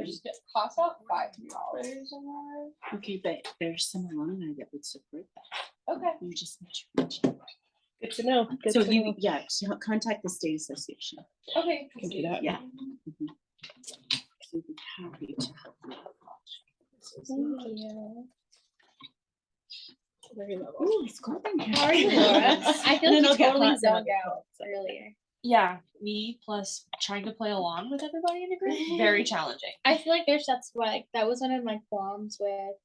Just cost out $5 a month. Okay, but there's some alumni that would support that. Okay. You just mentioned. Good to know. Good So to know. so contact the state association. Okay. Can do that. Yeah. Mhm. We'd be happy to help you. Thank you. Very level. Oh, it's cold in here. How are you, Laura? I feel And then like I'll you get totally hot and then I'll zoned get out cold, so. earlier. Yeah, me plus trying to play along with everybody in the group, very challenging. I feel like that was one of my qualms with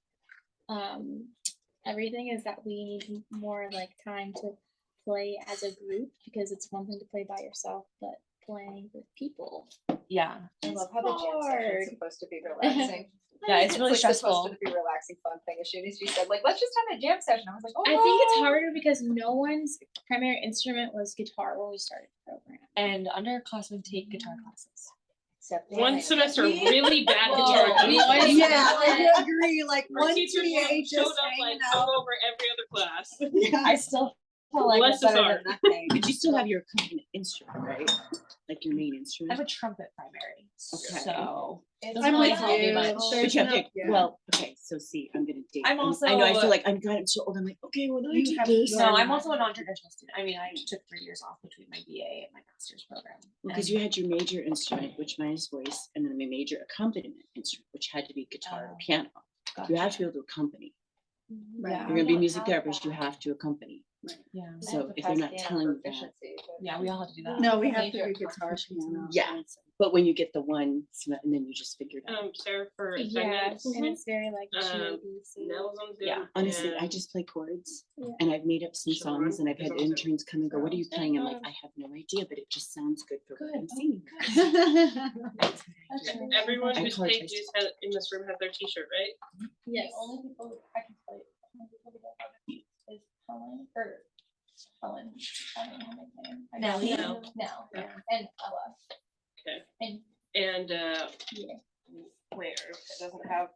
everything, is that we need more like time to play as a group, because it's one thing to play by yourself, but playing with people. Yeah, I love how the jam session's supposed to be relaxing. yeah, it's really like stressful. supposed to be relaxing, fun thing. As soon as you said, like, let's just have a jam session, I was like, oh. I think it's harder because no one's primary instrument was guitar when we started the program. And underclassmen take guitar classes. Except One Danny. semester, really bad Whoa, guitar teacher. Yeah, I agree. Like Our one teachers TA showed just up like hanging come out. over every other class. Yeah. I still feel like Bless it's his better heart. than nothing. But you still have your accompaniment instrument, right? Like your main I instrument. have a trumpet primary, Okay. so It's doesn't I'm really with help me you. much. But you have to, Yeah. well, okay, so see, I'm gonna date. I'm I know, I also- feel like I'm so old, I'm like, okay, well, I You did have- this. No, I'm also a non-traditional student. I mean, I took 3 years off between my BA and my master's program. Because you had your major instrument, which mine is voice, and then my major accompaniment instrument, which had to be guitar or Oh, piano. You have to be able to accompany. Right. Yeah. You're gonna be a don't music have therapist, you that. have to accompany. Yeah. So if they're not telling you that, Yeah, we all have to do that. No, we have to Major do guitar, piano. yeah. But when you get the one, and then you just figure it out. Sarah for Yeah, assignments. and it's very like Um, GABC. Nell's on Zoom. Yeah, Honestly, I and just play chords, Yeah. and I've made up some Siobhan songs, and I've is had on Zoom. interns come and go, "What are you playing?" I'm like, "I have no idea, but it just sounds good for what Good. I'm singing." That's really Everyone I who's paid apologize. dues in this room has their t-shirt, right? Yes. The only people I can play is Helen or Helen. I don't know her name. Nelly. No. Yeah. And Ella. Okay. And And yeah. where it doesn't have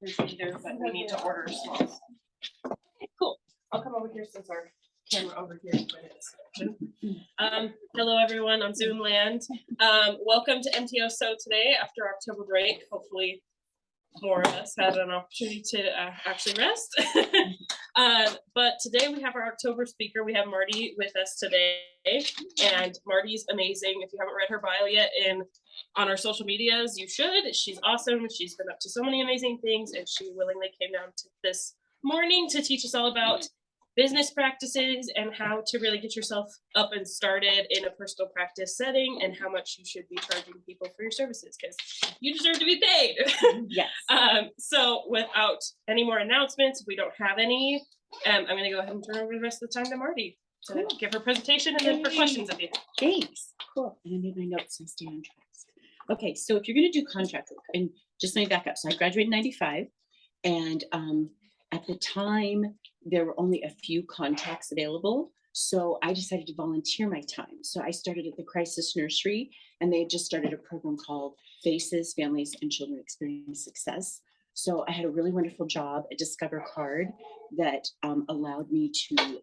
this either, but we need to order slots. Cool. I'll come over here since our camera over here is in this section. Hello everyone on Zoom land. Welcome to MTSO today after October break. Hopefully more of us had an opportunity to actually rest. But today we have our October speaker. We have Marty with us today, and Marty's amazing. If you haven't read her bio yet on our social medias, you should. She's awesome. She's been up to so many amazing things, and she willingly came down to this morning to teach us all about business practices and how to really get yourself up and started in a personal practice setting, and how much you should be charging people for your services, because you deserve to be paid. Yes. So without any more announcements, if we don't have any, I'm gonna go ahead and turn over the rest of the time to Marty to Cool. give her presentation and then for questions at the end. Thanks. Cool. And I made my notes and stay on track. Okay, so if you're gonna do contract work, and just let me back up. So I graduated in 95, and at the time there were only a few contracts available. So I decided to volunteer my time. So I started at the Crisis Nursery, and they had just started a program called FACES, Families and Children Experience Success. So I had a really wonderful job, a Discover card that allowed me to,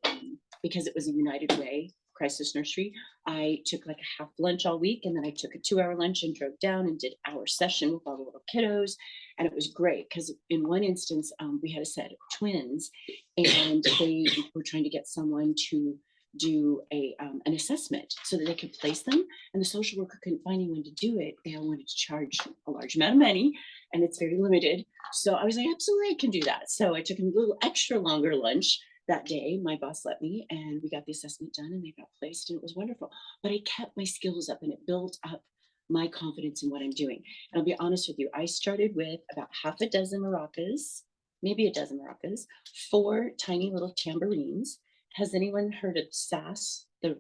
because it was a United Way Crisis Nursery, I took like a half lunch all week, and then I took a 2-hour lunch and drove down and did our session with all the little kiddos. And it was great because in one instance, we had a set of twins, and they were trying to get someone to do an assessment so that they could place them. And the social worker couldn't find anyone to do it. They all wanted to charge a large amount of money, and it's very limited. So I was like, absolutely, I can do that. So I took a little extra longer lunch that day. My boss let me, and we got the assessment done, and they got placed, and it was wonderful. But I kept my skills up, and it built up my confidence in what I'm doing. And I'll be honest with you, I started with about half a dozen maracas, maybe a dozen maracas, 4 tiny little tambourines. Has anyone heard of SAS, the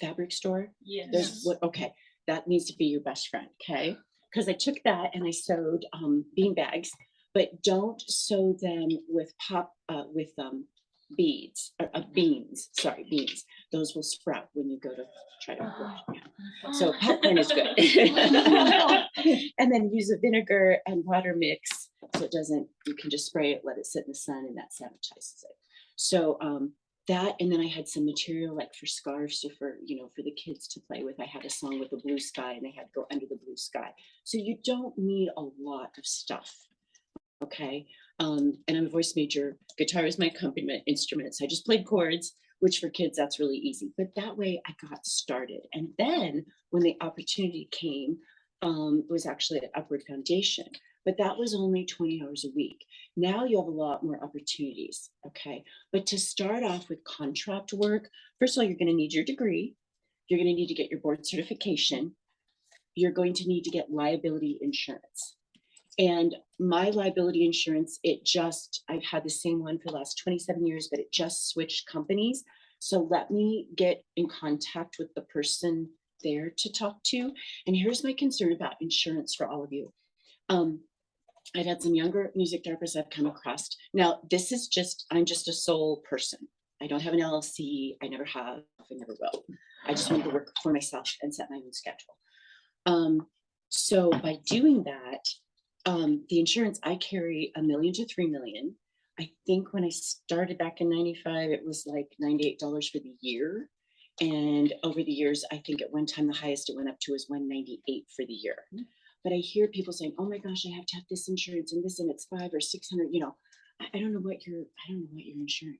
fabric store? Yes. There's what? Okay, that needs to be your best friend. Okay, because I took that and I sewed bean bags, but don't sew them with beads or beans. Sorry, beans. Those will sprout when you go to try to wash. Yeah. So popcorn is good. And then use a vinegar and water mix so it doesn't. You can just spray it, let it sit in the sun, and that sanitizes it. So that, and then I had some material like for scarves or for, for the kids to play with. I had a song with a blue sky and they had to go under the blue sky. So you don't need a lot of stuff. Okay. And I'm a voice major. Guitar is my accompaniment instrument. So I just played chords, which for kids, that's really easy. But that way I got started. And then when the opportunity came, it was actually at Upward Foundation, but that was only 20 hours a week. Now you have a lot more opportunities. Okay. But to start off with contract work, first of all, you're going to need your degree. You're going to need to get your board certification. You're going to need to get liability insurance. And my liability insurance, I've had the same one for the last 27 years, but it just switched companies. So let me get in contact with the person there to talk to. And here's my concern about insurance for all of you. I've had some younger music therapists I've come across. Now, I'm just a sole person. I don't have an LLC. I never have, I never will. I just want to work for myself and set my own schedule. So by doing that, the insurance, I carry $1 million to $3 million. I think when I started back in 95, it was like $98 for the year. And over the years, I think at one time, the highest it went up to was $198 for the year. But I hear people saying, oh my gosh, I have to have this insurance and this, and it's $500 or $600, I don't know what you're insuring.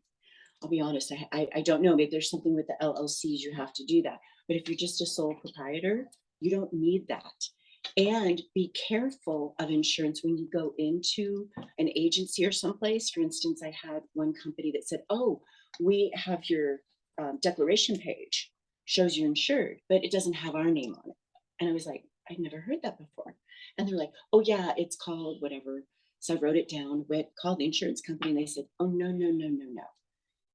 I'll be honest, I don't know. Maybe there's something with the LLCs, you have to do that. But if you're just a sole proprietor, you don't need that. And be careful of insurance when you go into an agency or someplace. For instance, I had one company that said, oh, we have your declaration page, shows you're insured, but it doesn't have our name on it. And I was like, I'd never heard that before. And they're like, oh yeah, it's called whatever. So I wrote it down, called the insurance company, and they said, oh, no.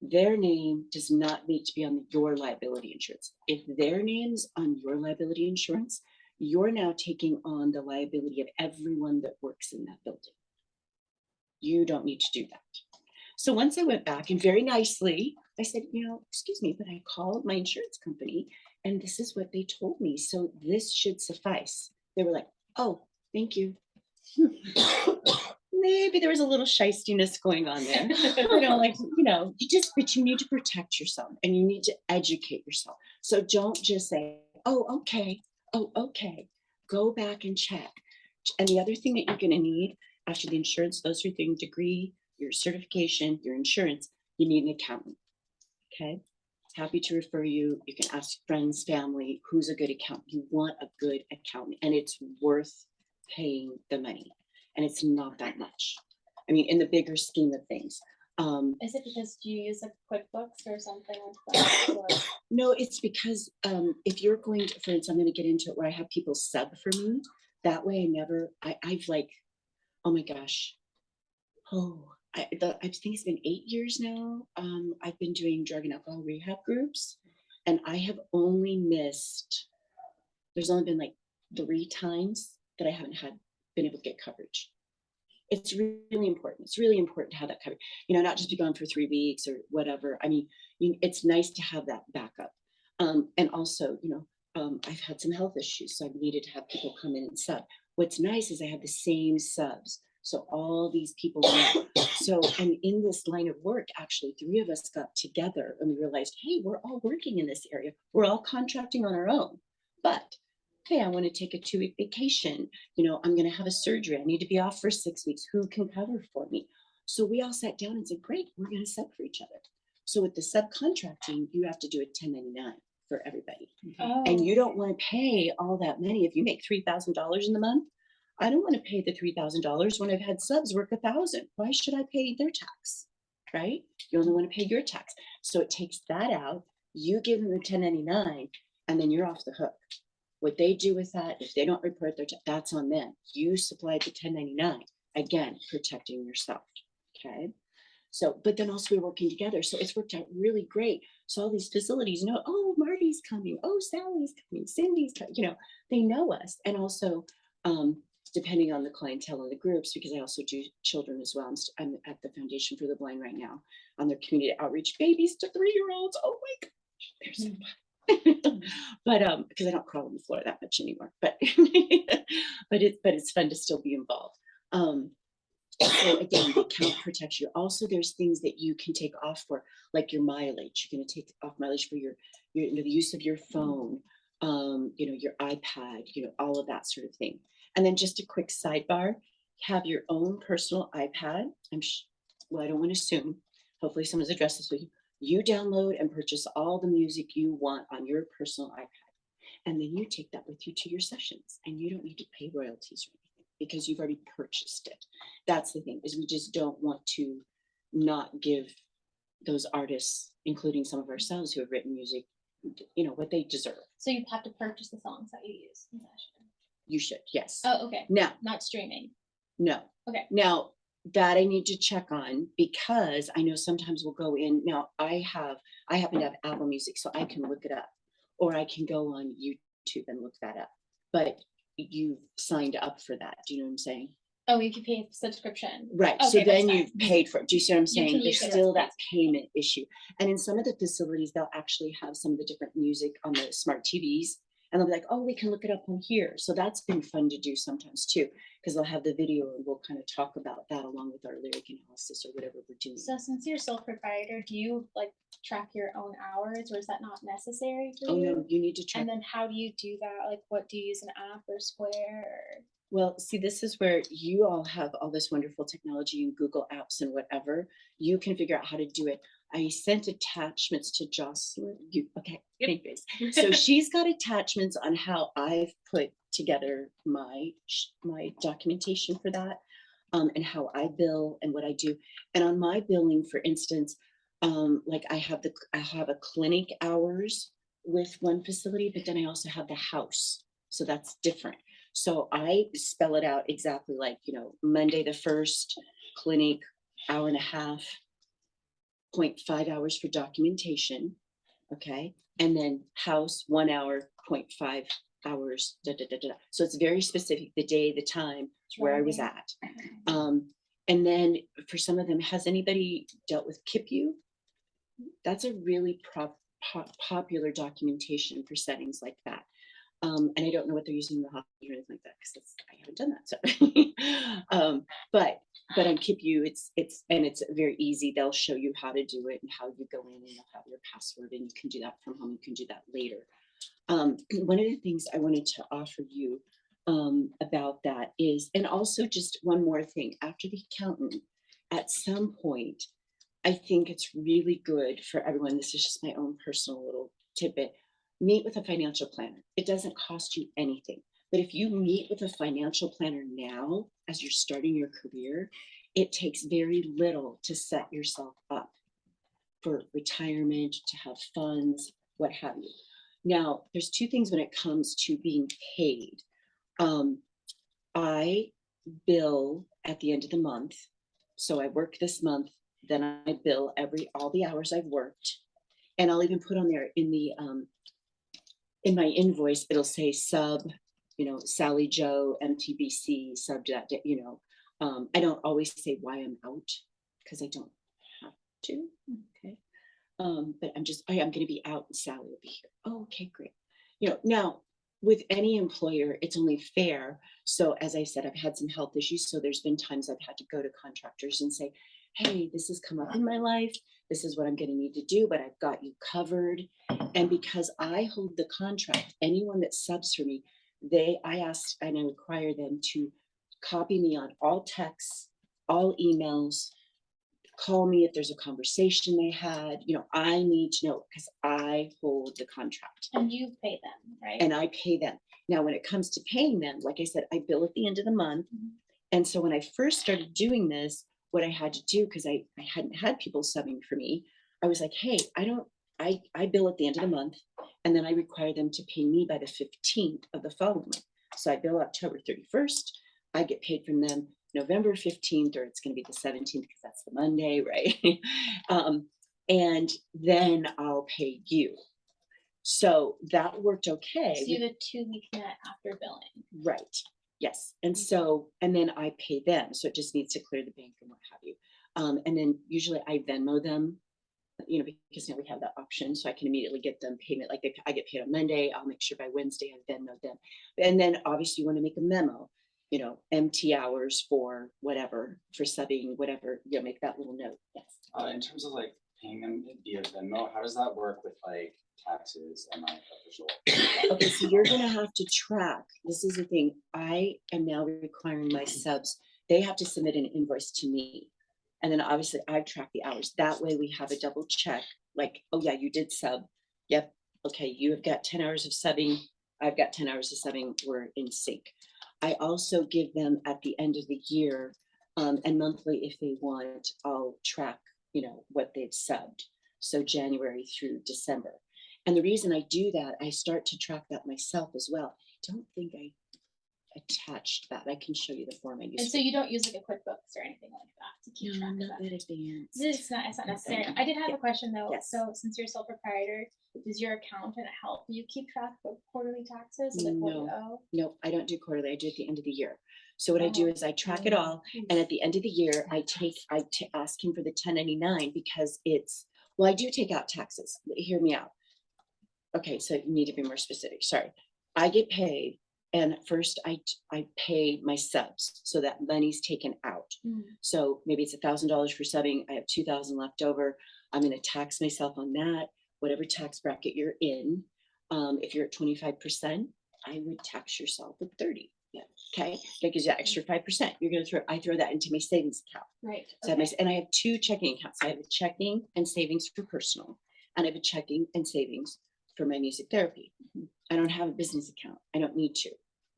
Their name does not need to be on your liability insurance. If their name's on your liability insurance, you're now taking on the liability of everyone that works in that building. You don't need to do that. So once I went back and very nicely, I said, excuse me, but I called my insurance company and this is what they told me. So this should suffice. They were like, oh, thank you. Maybe there was a little shystiness going on there. But you need to protect yourself and you need to educate yourself. So don't just say, oh, okay. Go back and check. And the other thing that you're going to need after the insurance, those 3 things, degree, your certification, your insurance, you need an accountant. Okay. Happy to refer you. You can ask friends, family, who's a good accountant. You want a good accountant and it's worth paying the money. And it's not that much. I mean, in the bigger scheme of things. Is it because you use like QuickBooks or something like that? Or? No, it's because if you're going to, for instance, I'm going to get into it where I have people sub for me. That way I've like, oh my gosh. I think it's been 8 years now. I've been doing drug and alcohol rehab groups and I have there's only been like 3 times that I haven't been able to get coverage. It's really important. It's really important to have that coverage, not just be gone for 3 weeks or whatever. I mean, it's nice to have that backup. And also, I've had some health issues, so I've needed to have people come in and sub. What's nice is I have the same subs. So all these people know. So, and in this line of work, actually, 3 of us got together and we realized, hey, we're all working in this area. We're all contracting on our own. But hey, I want to take a 2-week vacation. I'm going to have a surgery. I need to be off for 6 weeks. Who can cover for me? So we all sat down and said, great, we're going to sub for each other. So with the subcontracting, you have to do a 1099 for everybody. Oh. And you don't want to pay all that money. If you make $3,000 in the month, I don't want to pay the $3,000 when I've had subs work $1,000. Why should I pay their tax? Right? You only want to pay your tax. So it takes that out. You give them the 1099 and then you're off the hook. What they do with that, if they don't report their tax, that's on them. You supplied the 1099, again, protecting yourself. Okay. So, but then also we're working together. So it's worked out really great. So all these facilities know, oh, Marty's coming. Oh, Sally's coming. Cindy's coming. They know us. And also, depending on the clientele of the groups, because I also do children as well. I'm at the Foundation for the Blind right now on their community outreach, babies to 3-year-olds. Oh my gosh, they're so fun. But because I don't crawl on the floor that much anymore, but but it's fun to still be involved. So again, the account protects you. Also, there's things that you can take off for, like your mileage. You're gonna take off mileage for your the use of your phone, your iPad, all of that sort of thing. And then just a quick sidebar, have your own personal iPad. Well, I don't want to assume, hopefully someone's addressed this with you. You download and purchase all the music you want on your personal iPad. And then you take that with you to your sessions, and you don't need to pay royalties or anything because you've already purchased it. That's the thing, is we just don't want to not give those artists, including some of ourselves who have written music, what they deserve. So you have to purchase the songs that you use in session. You should, yes. Oh, okay. Now, Not streaming. no. Okay. Now, that I need to check on, because I know sometimes we'll go in. Now, I happen to have Apple Music, so I can look it up, or I can go on YouTube and look that up. But you've signed up for that. Do you know what I'm saying? Oh, you can pay a subscription. Right. Okay, So that's then fine. you've paid for it. Do you see what I'm You saying? can There's use it. still that payment issue. And in some of the facilities, they'll actually have some of the different music on the smart TVs. And they'll be like, oh, we can look it up on here. So that's been fun to do sometimes too, because they'll have the video and we'll kind of talk about that along with our lyric analysis or whatever we're doing. So since you're sole proprietor, do you like track your own hours, or is that not necessary for Oh, you? no, you need to check. And then how do you do that? Like, what do you use, an app or Square? Or... Well, see, this is where you all have all this wonderful technology and Google Apps and whatever. You can figure out how to do it. I sent attachments to Jocelyn. Okay, Yep. anyways. So she's got attachments on how I've put together my documentation for that, and how I bill and what I do. And on my billing, for instance, like I have a clinic hours with one facility, but then I also have the house. So that's different. So I spell it out exactly like, Monday the 1st, clinic, hour and a half, 0.5 hours for documentation. Okay. And then house, 1 hour, 0.5 hours. So it's very specific, the day, the time, where I was at. And then for some of them, has anybody dealt with KIPU? That's a really popular documentation for settings like that. And I don't know what they're using in the hospital or anything like that, because I haven't done that. So, but on KIPU, it's very easy. They'll show you how to do it and how you go in, and you'll have your password, and you can do that from home. You can do that later. One of the things I wanted to offer you about that is, and also just one more thing, after the accountant, at some point, I think it's really good for everyone. This is just my own personal little tidbit. Meet with a financial planner. It doesn't cost you anything. But if you meet with a financial planner now, as you're starting your career, it takes very little to set yourself up for retirement, to have funds, what have you. Now, there's two things when it comes to being paid. I bill at the end of the month. So I work this month, then I bill all the hours I've worked. And I'll even put on there in my invoice, it'll say sub, Sally Joe, MTBC, sub that, I don't always say why I'm out, because I don't have to. Okay. But I'm going to be out and Sally will be here. Oh, okay, great. Now with any employer, it's only fair. So as I said, I've had some health issues. So there's been times I've had to go to contractors and say, hey, this has come up in my life. This is what I'm going to need to do, but I've got you covered. And because I hold the contract, anyone that subs for me, I asked and I require them to copy me on all texts, all emails, call me if there's a conversation they had. I need to know, because I hold the contract. And you pay them, right? And I pay them. Now, when it comes to paying them, like I said, I bill at the end of the month. And so when I first started doing this, what I had to do, because I hadn't had people subbing for me, I was like, hey, I bill at the end of the month, and then I require them to pay me by the 15th of the following month. So I bill October 31st. I get paid from them November 15th, or it's going to be the 17th because that's the Monday, right? And then I'll pay you. So that worked okay. So you have a 2-week net after billing. Right. Yes. And so, and then I pay them. So it just needs to clear the bank and what have you. And then usually I Venmo them, because now we have that option. So I can immediately get them payment. Like I get paid on Monday. I'll make sure by Wednesday I Venmo them. And then obviously you want to make a memo. you know, empty hours for whatever, for subbing, whatever, you know, make that little note. Yes. In terms of like paying them via Venmo, how does that work with like taxes and like official? Okay, so you're gonna have to track, this is the thing, I am now requiring my subs, they have to submit an invoice to me. And then obviously I track the hours, that way we have a double check, like, oh yeah, you did sub, yep, okay, you have got 10 hours of subbing, I've got 10 hours of subbing, we're in sync. I also give them at the end of the year, and monthly if they want, I'll track, you know, what they've subbed. So January through December. And the reason I do that, I start to track that myself as well. I don't think I attached that. I can show you the form I used. And so you don't use like a QuickBooks or anything like that to keep track of not that? that advanced. It's not necessary. I did have Yeah. a question though. Yes. So since you're sole proprietor, does your accountant help you keep track of quarterly taxes? Like what you owe? No, I don't do quarterly. I do at the end of the year. So what I do Oh. is I track it all, and at the end of the year, I ask him for the 1099 because it's, well, I do take out taxes. Hear me out. Okay, so you need to be more specific. Sorry. I get paid, and first I pay my subs, so that money's taken out. Mm. So maybe it's $1,000 for subbing. I have 2,000 left over. I'm going to tax myself on that, whatever tax bracket you're in. If you're at 25%, I would tax yourself at 30. Yeah. Okay, that gives you that extra 5%. You're going to I throw that into my savings account. Right. So and I have two checking accounts. I have a checking and savings for personal, and I have a checking and savings for my music therapy. I don't have a business account. I don't need to.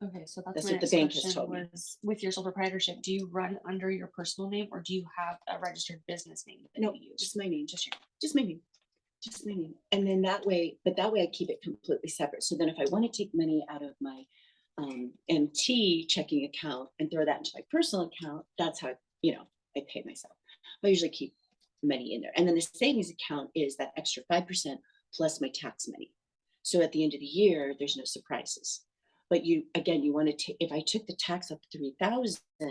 Okay, so That's that's my what the next bank has question told me. was, with your sole proprietorship, do you run under your personal name or do you have a registered business name that No, you use? just my name, just my name, just my name. And then that way, but that way I keep it completely separate. So then if I want to take money out of my MT checking account and throw that into my personal account, that's how, you know, I pay myself. I usually keep money in there. And then the savings account is that extra 5% plus my tax money. So at the end of the year, there's no surprises. But you, again, you want to take, if I took the tax up to 3,000, I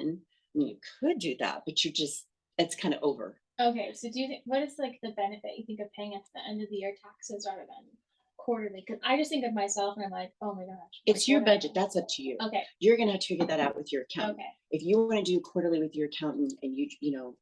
mean, you could do that, but you're just, it's kind of over. Okay, so do you think, what is like the benefit you think of paying at the end of the year taxes rather than quarterly? Because I just think of myself and I'm like, oh my gosh. It's like, your what a- budget. That's up to you. Okay, You're going to have to figure that out with your accountant. okay. If you want to do quarterly with your accountant and you know,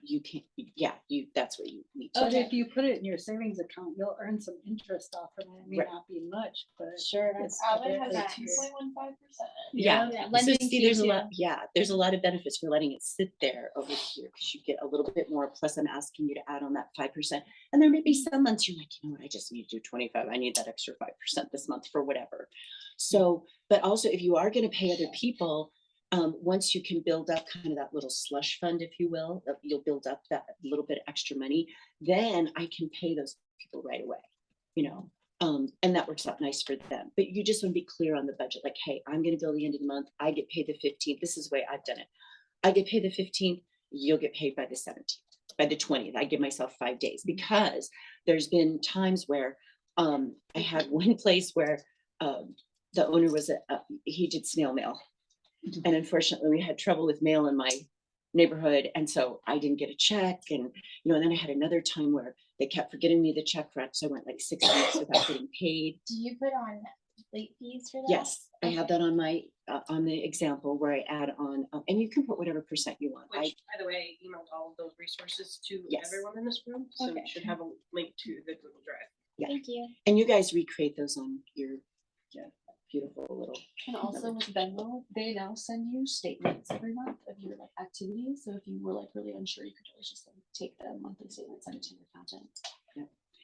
you can, yeah, that's what you need to But do. if you put it in your savings account, you'll earn some interest off of it. It may Right. not be much, but Sure. it's Alan has directly a to two your- point one five percent. Yeah. Yeah, So lending see, fee there's a too. lot, there's a lot of benefits for letting it sit there over here because you get a little bit more. Plus, I'm asking you to add on that 5%. And there may be some months you're like, you know what, I just need to do 25. I need that extra 5% this month for whatever. So, but also if you are going to pay other people, once you can build up kind of that little slush fund, if you will, you'll build up that little bit extra money, then I can pay those people right away, you know, and that works out nice for them. But you just want to be clear on the budget, like, hey, I'm going to bill the end of the month. I get paid the 15th. This is the way I've done it. I get paid the 15th. You'll get paid by the 17th, by the 20th. I give myself 5 days because there's been times where I had one place where the owner was, he did snail mail. And unfortunately, we had trouble with mail in my neighborhood. And so I didn't get a check. And, you know, and then I had another time where they kept forgetting me the check for it. So I went like 6 weeks without getting paid. Do you put on late fees for that? Yes, I have that on my, on the example where I add on, and you can put whatever percent you want. Which, by the way, emailed all of those resources to Yes. everyone in this room, so Okay. you should have a link to the Google Drive. Yeah. Thank you. And you guys recreate those on your beautiful little, And also with Venmo, they now send you statements every month of your like activities. So if you were like really unsure, you could always just like take the monthly statement, send it to your accountant.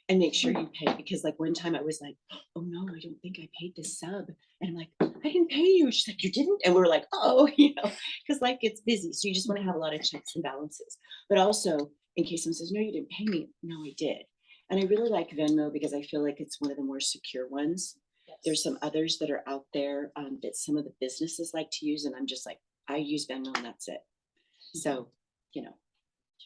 and make sure you pay, because like one time I was like, oh no, I don't think I paid this sub. And I'm like, I didn't pay you. She's like, you didn't? And we were like, oh, you know, because like it's busy. So you just want to have a lot of checks and balances. But also in case someone says, no, you didn't pay me. No, I did. And I really like Venmo because I feel like it's one of the more secure ones. There's some others that are out there that some of the businesses like to use. And I'm just like, I use Venmo and that's it. So, you know,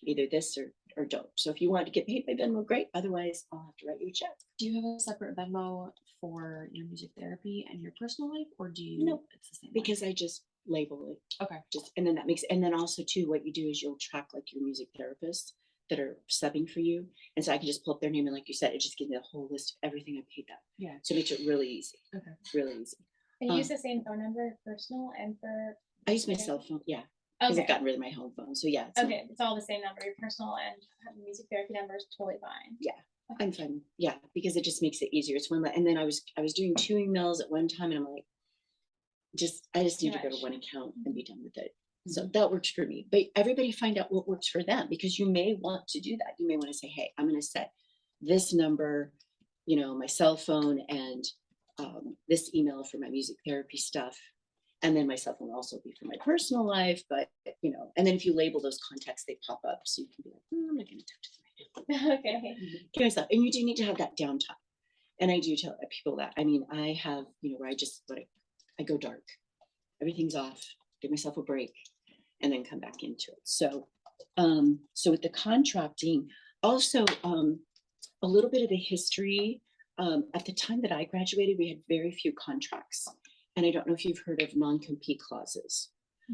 either this or don't. So if you want to get paid by Venmo, great. Otherwise, I'll have to write you a check. Do you have a separate Venmo for your music therapy and your personal life, or do you? No, it's the same one? Because I just label it. Okay. Just, and then that makes, and then also too, what you do is you'll track like your music therapists that are subbing for you. And so I can just pull up their name. And like you said, it just gives me a whole list of everything I paid them. Yeah. So it makes it really easy. Okay. Really easy. And you use the same phone number, personal and for I use my Okay. cell phone, yeah, because I've Okay. gotten rid of my home phone, so yeah. Okay, it's all the same number. Your personal and music therapy number is totally fine. I'm fine, yeah, because it just makes it easier. It's one, and then I was doing 2 emails at one time, and I'm like, I just Too need to go to much. one account and be done with it. So that works for me. But everybody find out what works for them, because you may want to do that. You may want to say, hey, I'm going to set this number, my cell phone, and this email for my music therapy stuff. And then my cell phone will also be for my personal life. But, and then if you label those contacts, they pop up. So you can be like, I'm not going to talk to them right now. Okay. Give myself, and you do need to have that downtime. And I do tell people that. I mean, I have, where I go dark. Everything's off, give myself a break, and then come back into it. So, so with the contracting, also a little bit of the history. At the time that I graduated, we had very few contracts. And I don't know if you've heard of non-compete clauses,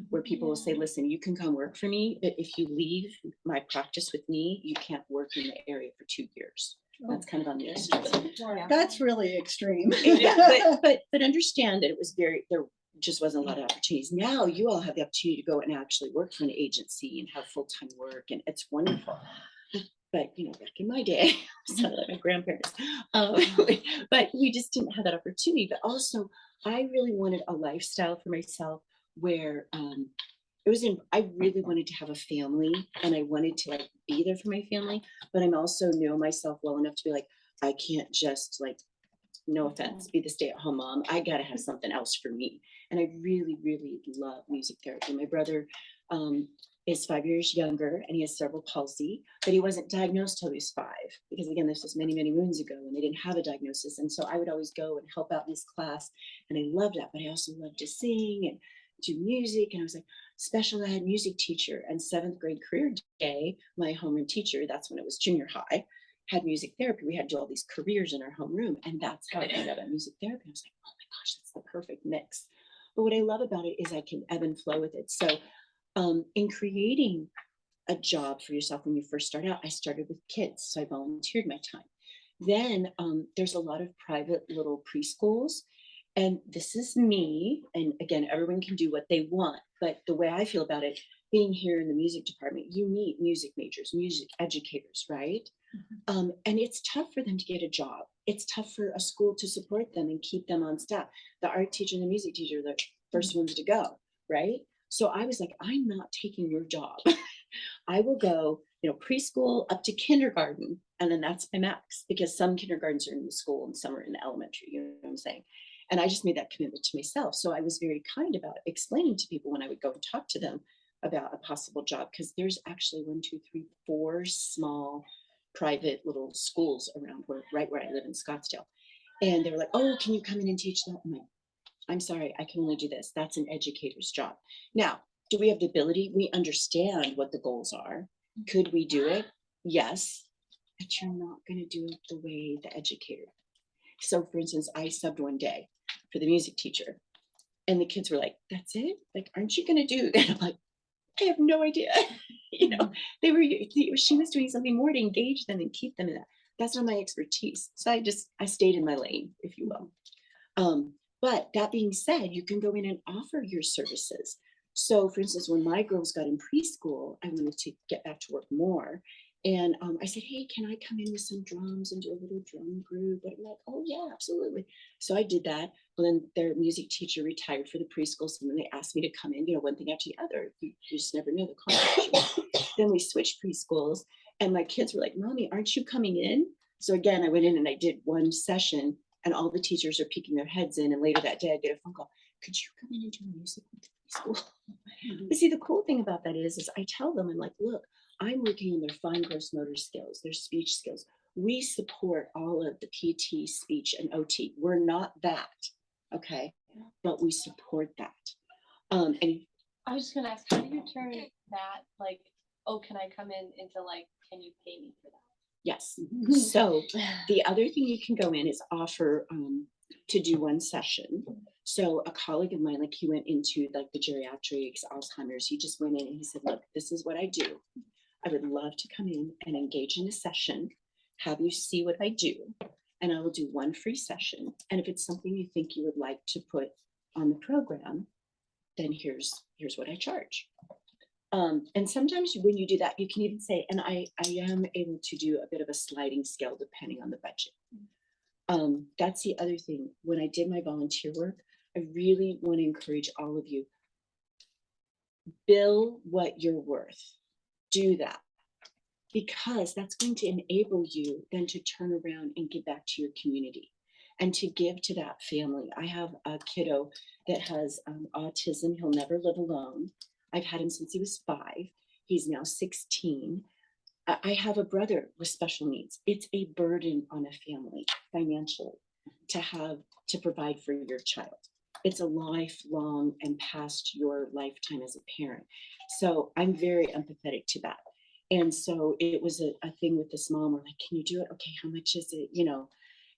where people will say, listen, you can come work for me, but if you leave my practice with me, you can't work in the area for 2 years. That's kind of on the extreme. That's really extreme. Yeah, but understand that there just wasn't a lot of opportunities. Now you all have the opportunity to go and actually work for an agency and have full-time work, and it's wonderful. But back in my day, sounded like my grandparents. But we just didn't have that opportunity. But also, I really wanted a lifestyle for myself where I really wanted to have a family, and I wanted to be there for my family. But I'm also know myself well enough to be like, I can't just no offense, be the stay-at-home mom. I gotta have something else for me. And I really, really love music therapy. My brother is 5 years younger, and he has cerebral palsy, but he wasn't diagnosed till he was 5, because again, this was many, many moons ago, and they didn't have a diagnosis. And so I would always go and help out in his class, and I loved that. But I also loved to sing and do music, and I was like special ed music teacher. And 7th grade career day, my homeroom teacher, that's when it was junior high, had music therapy. We had to do all these careers in our homeroom, and that's how I found out about music therapy. I was like, oh my gosh, that's the perfect mix. But what I love about it is I can ebb and flow with it. So in creating a job for yourself when you first start out, I started with kids, so I volunteered my time. Then there's a lot of private little preschools, and this is me. And again, everyone can do what they want, but the way I feel about it, being here in the music department, you meet music majors, music educators, right? And it's tough for them to get a job. It's tough for a school to support them and keep them on staff. The art teacher and the music teacher are the first ones to go, right? So I was like, I'm not taking your job. I will go, preschool up to kindergarten, and then that's my max, because some kindergartens are in the school and some are in the elementary, you know what I'm saying? And I just made that commitment to myself. So I was very kind about explaining to people when I would go and talk to them about a possible job, because there's actually 4 small private little schools around right where I live in Scottsdale. And they were like, oh, can you come in and teach them? I'm like, I'm sorry, I can only do this. That's an educator's job. Now, do we have the ability? We understand what the goals are. Could we do it? Yes, but you're not going to do it the way the educator. So for instance, I subbed one day for the music teacher, and the kids were like, that's it? Like, aren't you going to do that? I'm like, I have no idea. She was doing something more to engage them and keep them in that. That's not my expertise. So I stayed in my lane, if you will. But that being said, you can go in and offer your services. So for instance, when my girls got in preschool, I wanted to get back to work more. And I said, hey, can I come in with some drums and do a little drum group? And I'm like, oh yeah, absolutely. So I did that. Well, then their music teacher retired for the preschool. So then they asked me to come in, one thing after the other. You just never know the conversation. Then we switched preschools, and my kids were like, Mommy, aren't you coming in? So again, I went in and I did one session, and all the teachers are peeking their heads in. And later that day I get a phone call. Could you come in and do music with the preschool? But see, the cool thing about that is I tell them, I'm like, look, I'm working on their fine gross motor skills, their speech skills. We support all of the PT, speech, and OT. We're not that, okay? But we support that. And I was just gonna ask, how do you turn that oh, can I come in into can you pay me for that? yes. So the other thing you can go in is offer to do one session. So a colleague of mine, he went into the geriatrics, Alzheimer's. He just went in and he said, look, this is what I do. I would love to come in and engage in a session, have you see what I do, and I will do one free session. And if it's something you think you would like to put on the program, then here's what I charge. And sometimes when you do that, you can even say, and I am able to do a bit of a sliding scale depending on the budget. That's the other thing. When I did my volunteer work, I really want to encourage all of you, bill what you're worth. Do that, because that's going to enable you then to turn around and give back to your community and to give to that family. I have a kiddo that has autism. He'll never live alone. I've had him since he was 5. He's now 16. I have a brother with special needs. It's a burden on a family financially to provide for your child. It's a lifelong and past your lifetime as a parent. So I'm very empathetic to that. And so it was a thing with this mom. We're like, can you do it? Okay, how much is it? You know,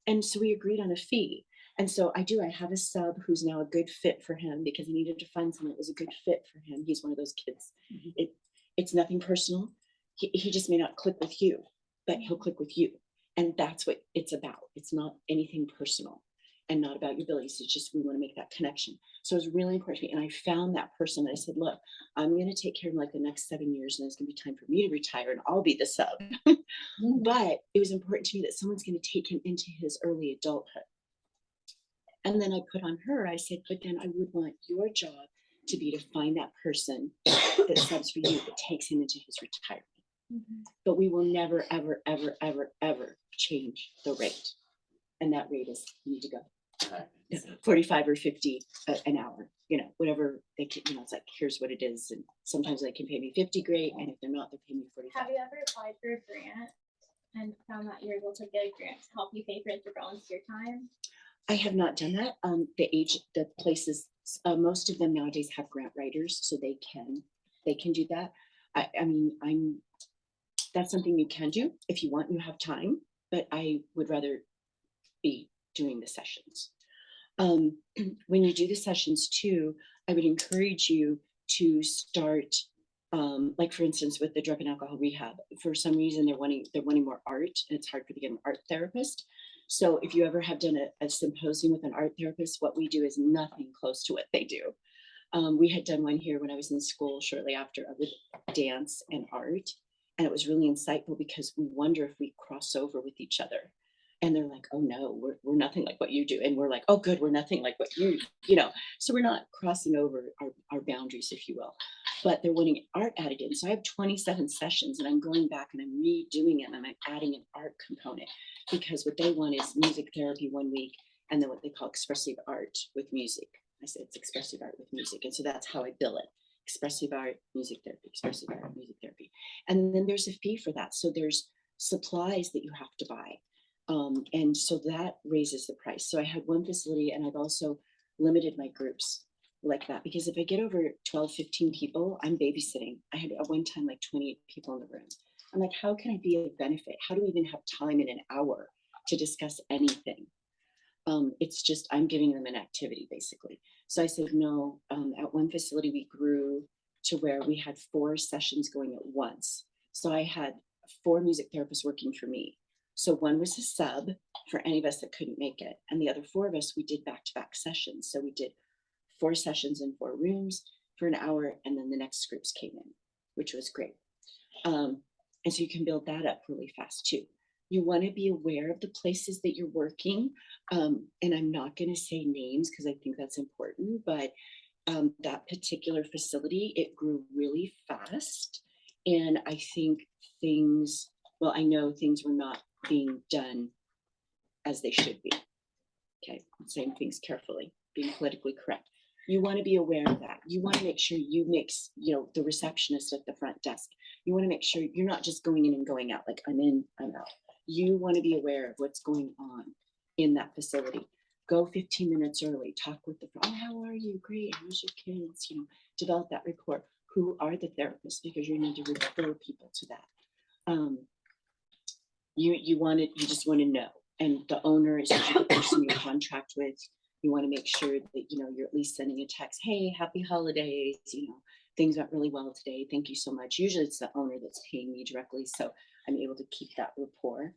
and so we agreed on a fee. And so I have a sub who's now a good fit for him, because he needed to find someone that was a good fit for him. He's one of those kids. It's nothing personal. He just may not click with you, but he'll click with you. And that's what it's about. It's not anything personal and not about your abilities. It's just, we want to make that connection. So it was really important to me. And I found that person. I said, look, I'm going to take care of him like the next 7 years, and it's going to be time for me to retire, and I'll be the sub. But it was important to me that someone's going to take him into his early adulthood. And then I put on her, I said, but then I would want your job to be to find that person that subs for you, that takes him into his retirement. But we will never, ever, ever, ever, ever change the rate. And that rate is, you need to go 45 or 50 an hour, you know, whatever they can, you know, it's like, here's what it is. And sometimes they can pay me 50, great. And if they're not, they're paying me 45. Have you ever applied for a grant and found that you're able to get a grant to help you pay for it through volunteer time? I have not done that. The places, most of them nowadays have grant writers, so they can do that. I mean, that's something you can do if you want, you have time, but I would rather be doing the sessions. When you do the sessions too, I would encourage you to start, like for instance, with the drug and alcohol rehab. For some reason, they're wanting more art, and it's hard for them to get an art therapist. So if you ever have done a symposium with an art therapist, what we do is nothing close to what they do. We had done one here when I was in school shortly after, with dance and art. And it was really insightful, because we wonder if we cross over with each other. And they're like, oh no, we're nothing like what you do. And we're like, oh good, we're nothing like what you know. So we're not crossing over our boundaries, if you will. But they're wanting art added in. So I have 27 sessions, and I'm going back and I'm redoing them, and I'm adding an art component, because what they want is music therapy 1 week, and then what they call expressive art with music. I said it's expressive art with music. And so that's how I bill it. Expressive art, music therapy, expressive art, music therapy. And then there's a fee for that. So there's supplies that you have to buy. And so that raises the price. So I had one facility, and I've also limited my groups like that, because if I get over 12, 15 people, I'm babysitting. I had at one time like 28 people in the room. I'm like, how can I be of benefit? How do we even have time in an hour to discuss anything? It's just, I'm giving them an activity basically. So I said, no, at one facility, we grew to where we had 4 sessions going at once. So I had 4 music therapists working for me. So one was a sub for any of us that couldn't make it. And the other 4 of us, we did back-to-back sessions. So we did 4 sessions in 4 rooms for an hour. And then the next groups came in, which was great. And so you can build that up really fast too. You want to be aware of the places that you're working. And I'm not going to say names because I think that's important, but that particular facility, it grew really fast. And I think I know things were not being done as they should be. Okay, I'm saying things carefully, being politically correct. You want to be aware of that. You want to make sure you mix, the receptionist at the front desk. You want to make sure you're not just going in and going out, like I'm in, I'm out. You want to be aware of what's going on in that facility. Go 15 minutes early, talk with the front. Oh, how are you? Great. How's your kids? Develop that rapport. Who are the therapists? Because you need to refer people to that. You just want to know. And the owner is usually the person you contract with. You want to make sure that, you're at least sending a text. Hey, happy holidays. Things went really well today. Thank you so much. Usually it's the owner that's paying me directly. So I'm able to keep that rapport.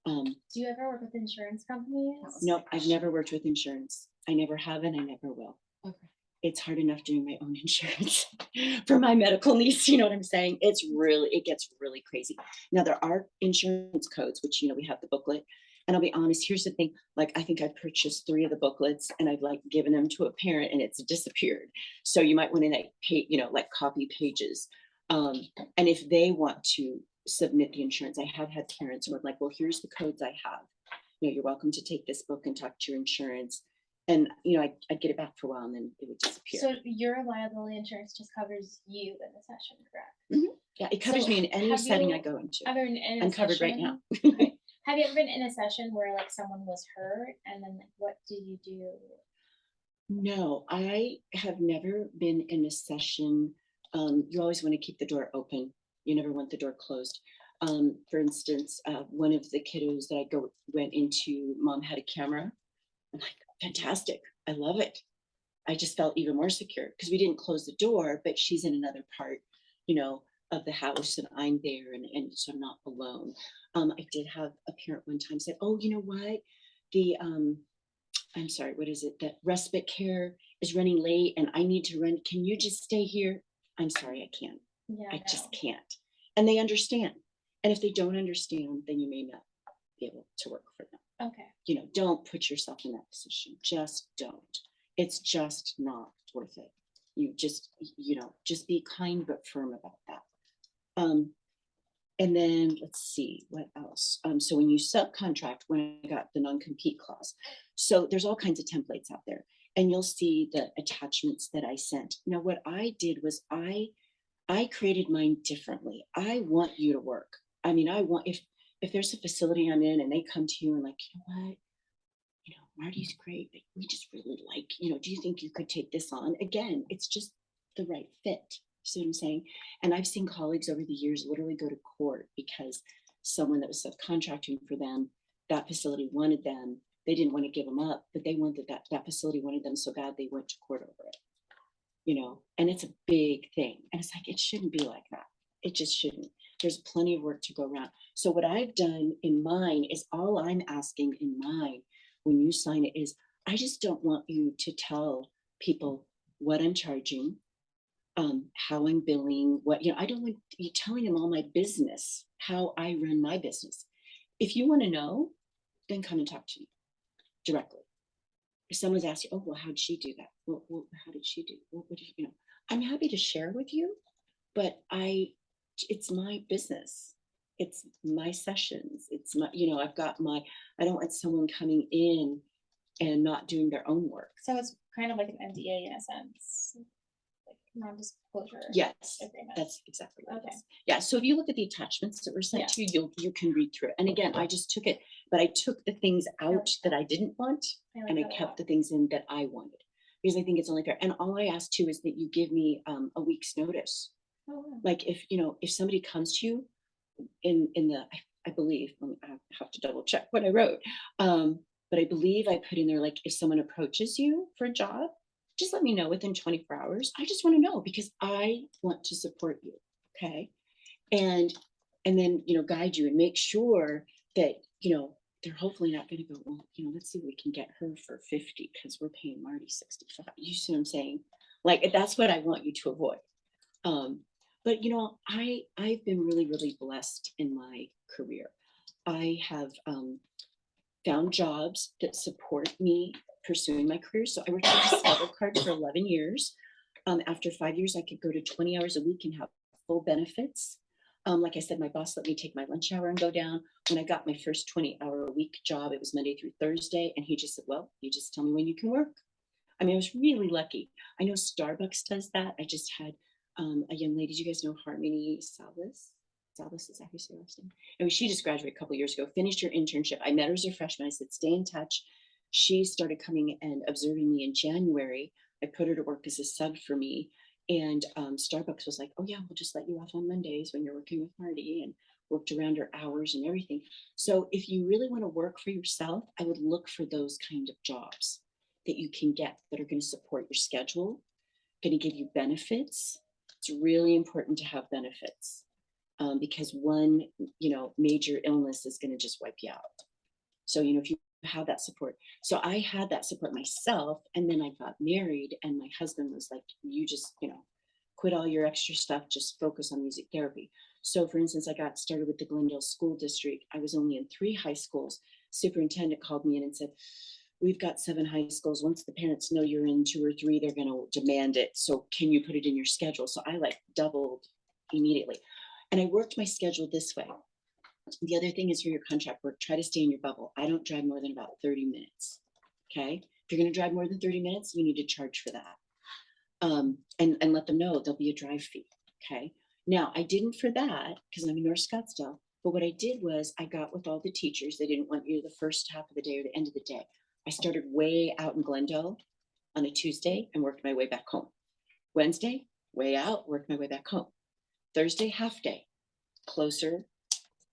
Do you ever work with insurance companies? No, I've never worked with insurance. I never have, and I never will. Okay. it's hard enough doing my own insurance for my medical needs. You know what I'm saying? It gets really crazy. Now there are insurance codes, which, we have the booklet. And I'll be honest, here's the thing, like, I think I purchased 3 of the booklets and I've like given them to a parent and it's disappeared. So you might want to like pay, like copy pages. And if they want to submit the insurance, I have had parents who are like, well, here's the codes I have. You're welcome to take this book and talk to your insurance. And, I'd get it back for a while and then it would disappear. So your liability insurance just covers you in the session, correct? Yeah, it covers So me in any have setting you I go into. Ever in a I'm covered right session- now. Okay. Have you ever been in a session where like someone was hurt and then like, what do you do? No, I have never been in a session. You always want to keep the door open. You never want the door closed. For instance, one of the kiddos that I went into, mom had a camera. I'm like, fantastic. I love it. I just felt even more secure because we didn't close the door, but she's in another part, of the house and I'm there and so I'm not alone. I did have a parent one time said, oh, you know what? I'm sorry, what is it? That respite care is running late and I need to run. Can you just stay here? I'm sorry, I can't. Yeah, I just can't. And they understand. And if they don't understand, then you may not be able to work for them. Okay. Don't put yourself in that position. Just don't. It's just not worth it. You just, just be kind but firm about that. And then let's see what else. So when you subcontract, when I got the non-compete clause, so there's all kinds of templates out there and you'll see the attachments that I sent. Now, what I did was I created mine differently. I want you to work. I mean, I want, if there's a facility I'm in and they come to you and like, you know what, Marty's great, but we just really like, do you think you could take this on? Again, it's just the right fit. See what I'm saying? And I've seen colleagues over the years literally go to court because someone that was subcontracting for them, that facility wanted them. They didn't want to give them up, but they wanted that facility wanted them so bad they went to court over it. And it's a big thing. And it's like, it shouldn't be like that. It just shouldn't. There's plenty of work to go around. So what I've done in mine is all I'm asking in mine when you sign it is, I just don't want you to tell people what I'm charging, how I'm billing, I don't want you telling them all my business, how I run my business. If you want to know, then come and talk to me directly. If someone's asked you, oh, well, how'd she do that? Well, how did she do? What did I'm happy to share with you, but it's my business. It's my sessions. It's my, I've got I don't want someone coming in and not doing their own work. So it's kind of like an NDA in a sense, like non-disclosure. Yes, agreement. that's exactly what it Okay. is. Yeah, so if you look at the attachments that were sent to you, you can read through it. And again, I just took it, but I took the things out that I didn't want like and I that a kept lot. the things in that I wanted because I think it's only fair. And all I ask too is that you give me a week's notice. Oh, wow. Like if somebody comes to you in the, I believe, I have to double check what I wrote. But I believe I put in there, like, if someone approaches you for a job, just let me know within 24 hours. I just want to know because I want to support you. Okay. And then, guide you and make sure that, they're hopefully not going to go, well, let's see if we can get her for 50 because we're paying Marty 65. You see what I'm saying? Like, that's what I want you to avoid. But, I've been really, really blessed in my career. I have found jobs that support me pursuing my career. So I worked at a Discover card for 11 years. After 5 years, I could go to 20 hours a week and have full benefits. Like I said, my boss let me take my lunch hour and go down. When I got my first 20-hour-a-week job, it was Monday through Thursday. And he just said, well, you just tell me when you can work. I mean, I was really lucky. I know Starbucks does that. I just had a young lady, do you guys know Harmony Salas? Salas, is that who you say her last name? Anyway, she just graduated a couple of years ago, finished her internship. I met her as a freshman. I said, stay in touch. She started coming and observing me in January. I put her to work as a sub for me. And Starbucks was like, oh yeah, we'll just let you off on Mondays when you're working with Marty, and worked around her hours and everything. So if you really want to work for yourself, I would look for those kind of jobs that you can get that are going to support your schedule, going to give you benefits. It's really important to have benefits because one, major illness is going to just wipe you out. So, if you have that support. So I had that support myself, and then I got married, and my husband was like, you just, quit all your extra stuff, just focus on music therapy. So for instance, I got started with the Glendale School District. I was only in 3 high schools. Superintendent called me in and said, we've got 7 high schools. Once the parents know you're in 2 or 3, they're going to demand it. So can you put it in your schedule? So I like doubled immediately. And I worked my schedule this way. The other thing is for your contract work, try to stay in your bubble. I don't drive more than about 30 minutes. Okay. If you're going to drive more than 30 minutes, you need to charge for that. And let them know there'll be a drive fee. Okay. Now I didn't for that because I'm in North Scottsdale. But what I did was I got with all the teachers. They didn't want you the first half of the day or the end of the day. I started way out in Glendale on a Tuesday and worked my way back home. Wednesday, way out, worked my way back home. Thursday, half day, closer,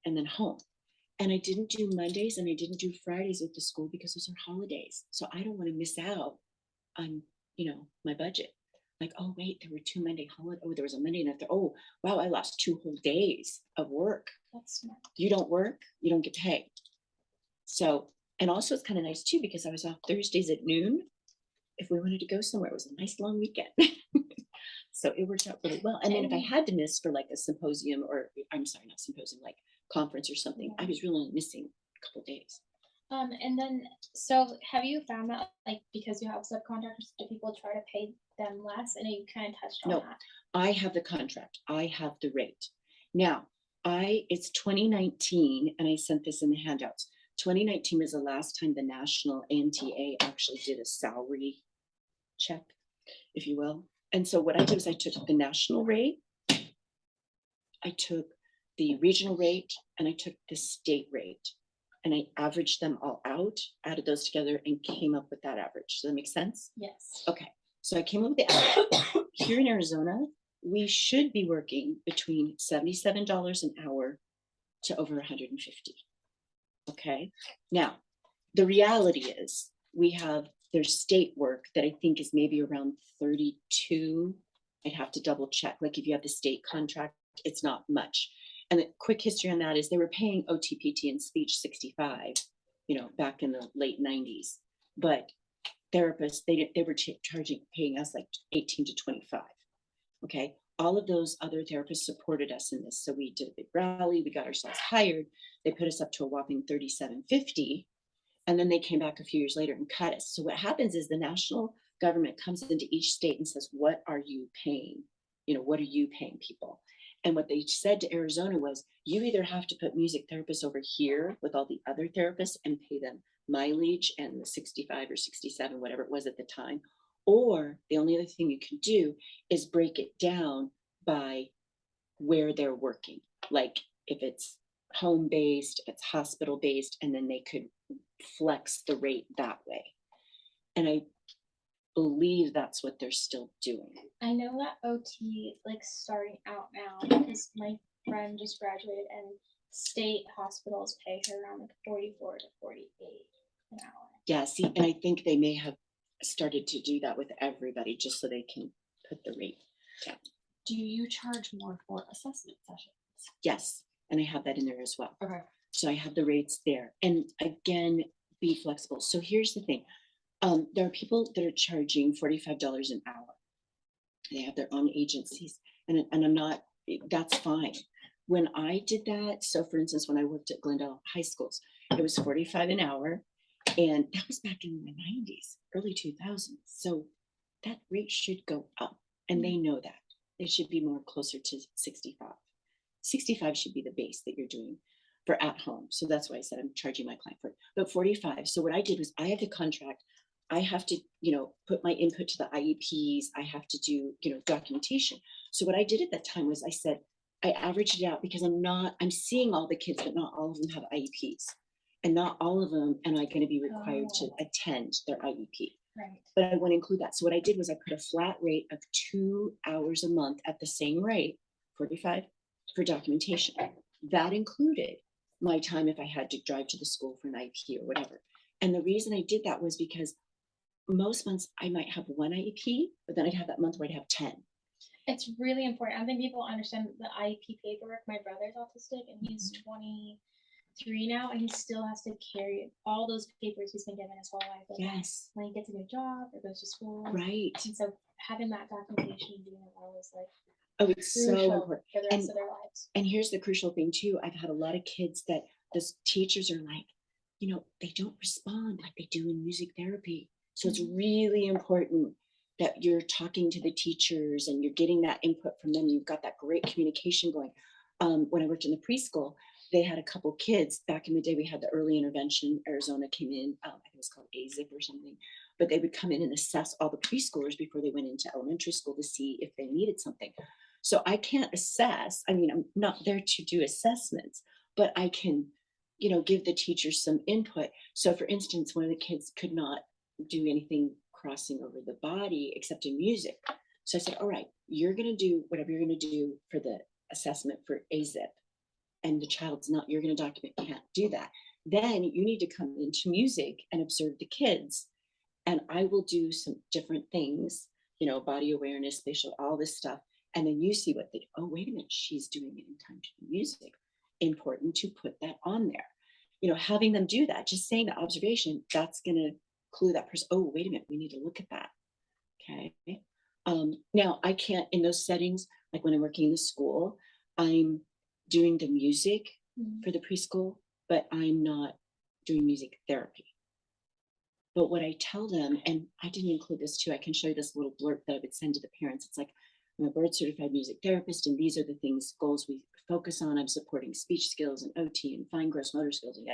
and then home. And I didn't do Mondays and I didn't do Fridays with the school because those are holidays. So I don't want to miss out on, my budget. Like, oh, wait, there were 2 Monday holidays. Oh, there was a Monday and after. Oh, wow, I lost 2 whole days of work. That's smart. You don't work, you don't get paid. So, and also it's kind of nice too, because I was off Thursdays at noon. If we wanted to go somewhere, it was a nice long weekend. So it worked out really well. And then if I had to miss for like a symposium or I'm sorry, not symposium, like conference or something, I was really missing a couple of days. And then, so have you found that, like, because you have subcontractors, do people try to pay them less? And you kind of touched on No, that. I have the contract. I have the rate. Now, it's 2019, and I sent this in the handouts. 2019 was the last time the national AMTA actually did a salary check, if you will. And so what I did was I took the national rate, I took the regional rate, and I took the state rate. And I averaged them all out, added those together, and came up with that average. Does that make sense? Yes. Okay. So I came up with the average. Here in Arizona, we should be working between $77 an hour to over 150. Okay. Now, the reality is there's state work that I think is maybe around 32. I'd have to double check. Like if you have the state contract, it's not much. And the quick history on that is they were paying OTPT and speech 65, back in the late 90s. But therapists, they were paying us like 18 to 25. Okay. All of those other therapists supported us in this. So we did a big rally, we got ourselves hired. They put us up to a whopping $37.50. And then they came back a few years later and cut us. So what happens is the national government comes into each state and says, what are you paying? What are you paying people? And what they said to Arizona was, you either have to put music therapists over here with all the other therapists and pay them mileage and the 65 or 67, whatever it was at the time. Or the only other thing you can do is break it down by where they're working. Like if it's home-based, if it's hospital-based, and then they could flex the rate that way. And I believe that's what they're still doing. I know that OT is like starting out now because my friend just graduated and state hospitals pay her around like 44 to 48 an hour. Yeah, see, and I think they may have started to do that with everybody just so they can put the rate down. Do you charge more for assessment sessions? Yes, and I have that in there as well. Okay. So I have the rates there. And again, be flexible. So here's the thing. There are people that are charging $45 an hour. They have their own agencies, and I'm not, that's fine. When I did that, so for instance, when I worked at Glendale High Schools, it was $45 an hour, and that was back in the 90s, early 2000s. So that rate should go up, and they know that. They should be more closer to 65. 65 should be the base that you're doing for at home. So that's why I said I'm charging my client for it. But 45. So what I did was I have the contract. I have to, put my input to the IEPs. I have to do, documentation. So what I did at that time was I said, I averaged it out because I'm seeing all the kids, but not all of them have IEPs. And not all of them am I going to be required to attend their IEP. Right. But I want to include that. So what I did was I put a flat rate of 2 hours a month at the same rate, 45, for documentation. That included my time if I had to drive to the school for an IEP or whatever. And the reason I did that was because most months I might have 1 IEP, but then I'd have that month where I'd have 10. It's really important. I don't think people understand the IEP paperwork. My brother's autistic and he's 20, 3 now, and he still has to carry all those papers he's been given his whole life. Like Yes, when he gets a new job or goes to school. right. And so having that documentation and doing it well is like Oh, it's so crucial important. for the And rest of their lives. And here's the crucial thing too. I've had a lot of kids that the teachers are like, they don't respond like they do in music therapy. So it's really important that you're talking to the teachers and you're getting that input from them. You've got that great communication going. When I worked in the preschool, they had a couple kids back in the day. We had the early intervention. Arizona came in. I think it was called AZIP or something. But they would come in and assess all the preschoolers before they went into elementary school to see if they needed something. So I can't assess. I mean, I'm not there to do assessments, but I can, give the teachers some input. So for instance, one of the kids could not do anything crossing over the body except in music. So I said, all right, you're going to do whatever you're going to do for the assessment for AZIP. And the child's not, you're going to document, you can't do that. Then you need to come into music and observe the kids. And I will do some different things, body awareness, spatial, all this stuff. And then you see what they, oh, wait a minute, she's doing it in time to do music. Important to put that on there. Having them do that, just saying the observation, that's going to clue that person, oh, wait a minute, we need to look at that. Okay. Now I can't, in those settings, like when I'm working in the school, I'm doing the music for the preschool, but I'm not doing music therapy. But what I tell them, and I didn't include this too, I can show you this little blurb that I would send to the parents. It's like, I'm a board certified music therapist, and these are the goals we focus on. I'm supporting speech skills and OT and fine gross motor skills. And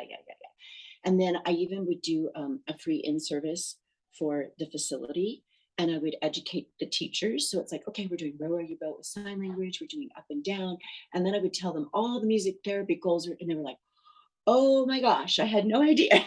And then I even would do a free in-service for the facility, and I would educate the teachers. So it's like, okay, we're doing row your boat with sign language, we're doing up and down. And then I would tell them all the music therapy goals, and they were like, oh my gosh, I had no idea.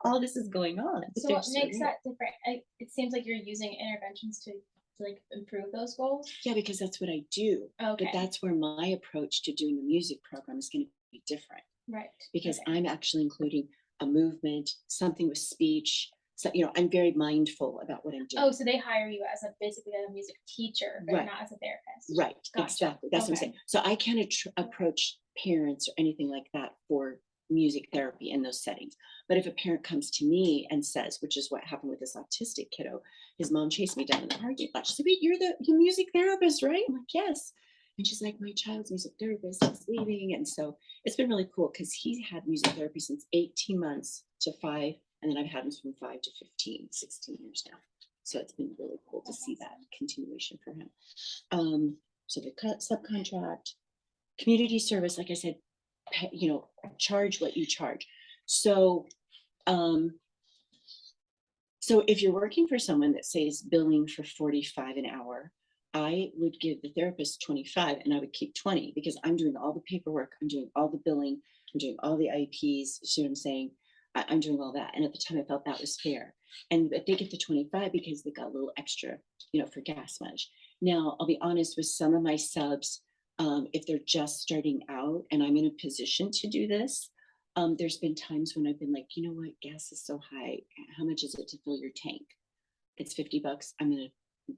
All this is going on. So what makes that different? It seems like you're using interventions to like improve those goals. Yeah, because that's what I do. Okay. But that's where my approach to doing the music program is going to be different. Right. Because Okay. I'm actually including a movement, something with speech. So, I'm very mindful about what I'm doing. Oh, so they hire you as basically a music teacher, but Right. not as a therapist. Right, Gotcha. exactly. That's what I'm Okay. saying. So I can't approach parents or anything like that for music therapy in those settings. But if a parent comes to me and says, which is what happened with this autistic kiddo, his mom chased me down in the parking lot. She said, wait, you're the music therapist, right? I'm like, yes. And she's like, my child's music therapist is leaving. And so it's been really cool because he's had music therapy since 18 months to 5. And then I've had him from 5 to 15, 16 years now. So it's been really cool to see that continuation for him. So the subcontract, community service, like I said, charge what you charge. So, so if you're working for someone that says billing for 45 an hour, I would give the therapist 25 and I would keep 20 because I'm doing all the paperwork, I'm doing all the billing, I'm doing all the IEPs, see what I'm saying? I'm doing all that. And at the time I felt that was fair. And they get the 25 because they got a little extra, for gas mileage. Now, I'll be honest with some of my subs, if they're just starting out and I'm in a position to do this, there's been times when I've been like, you know what, gas is so high. How much is it to fill your tank? It's $50. I'm going to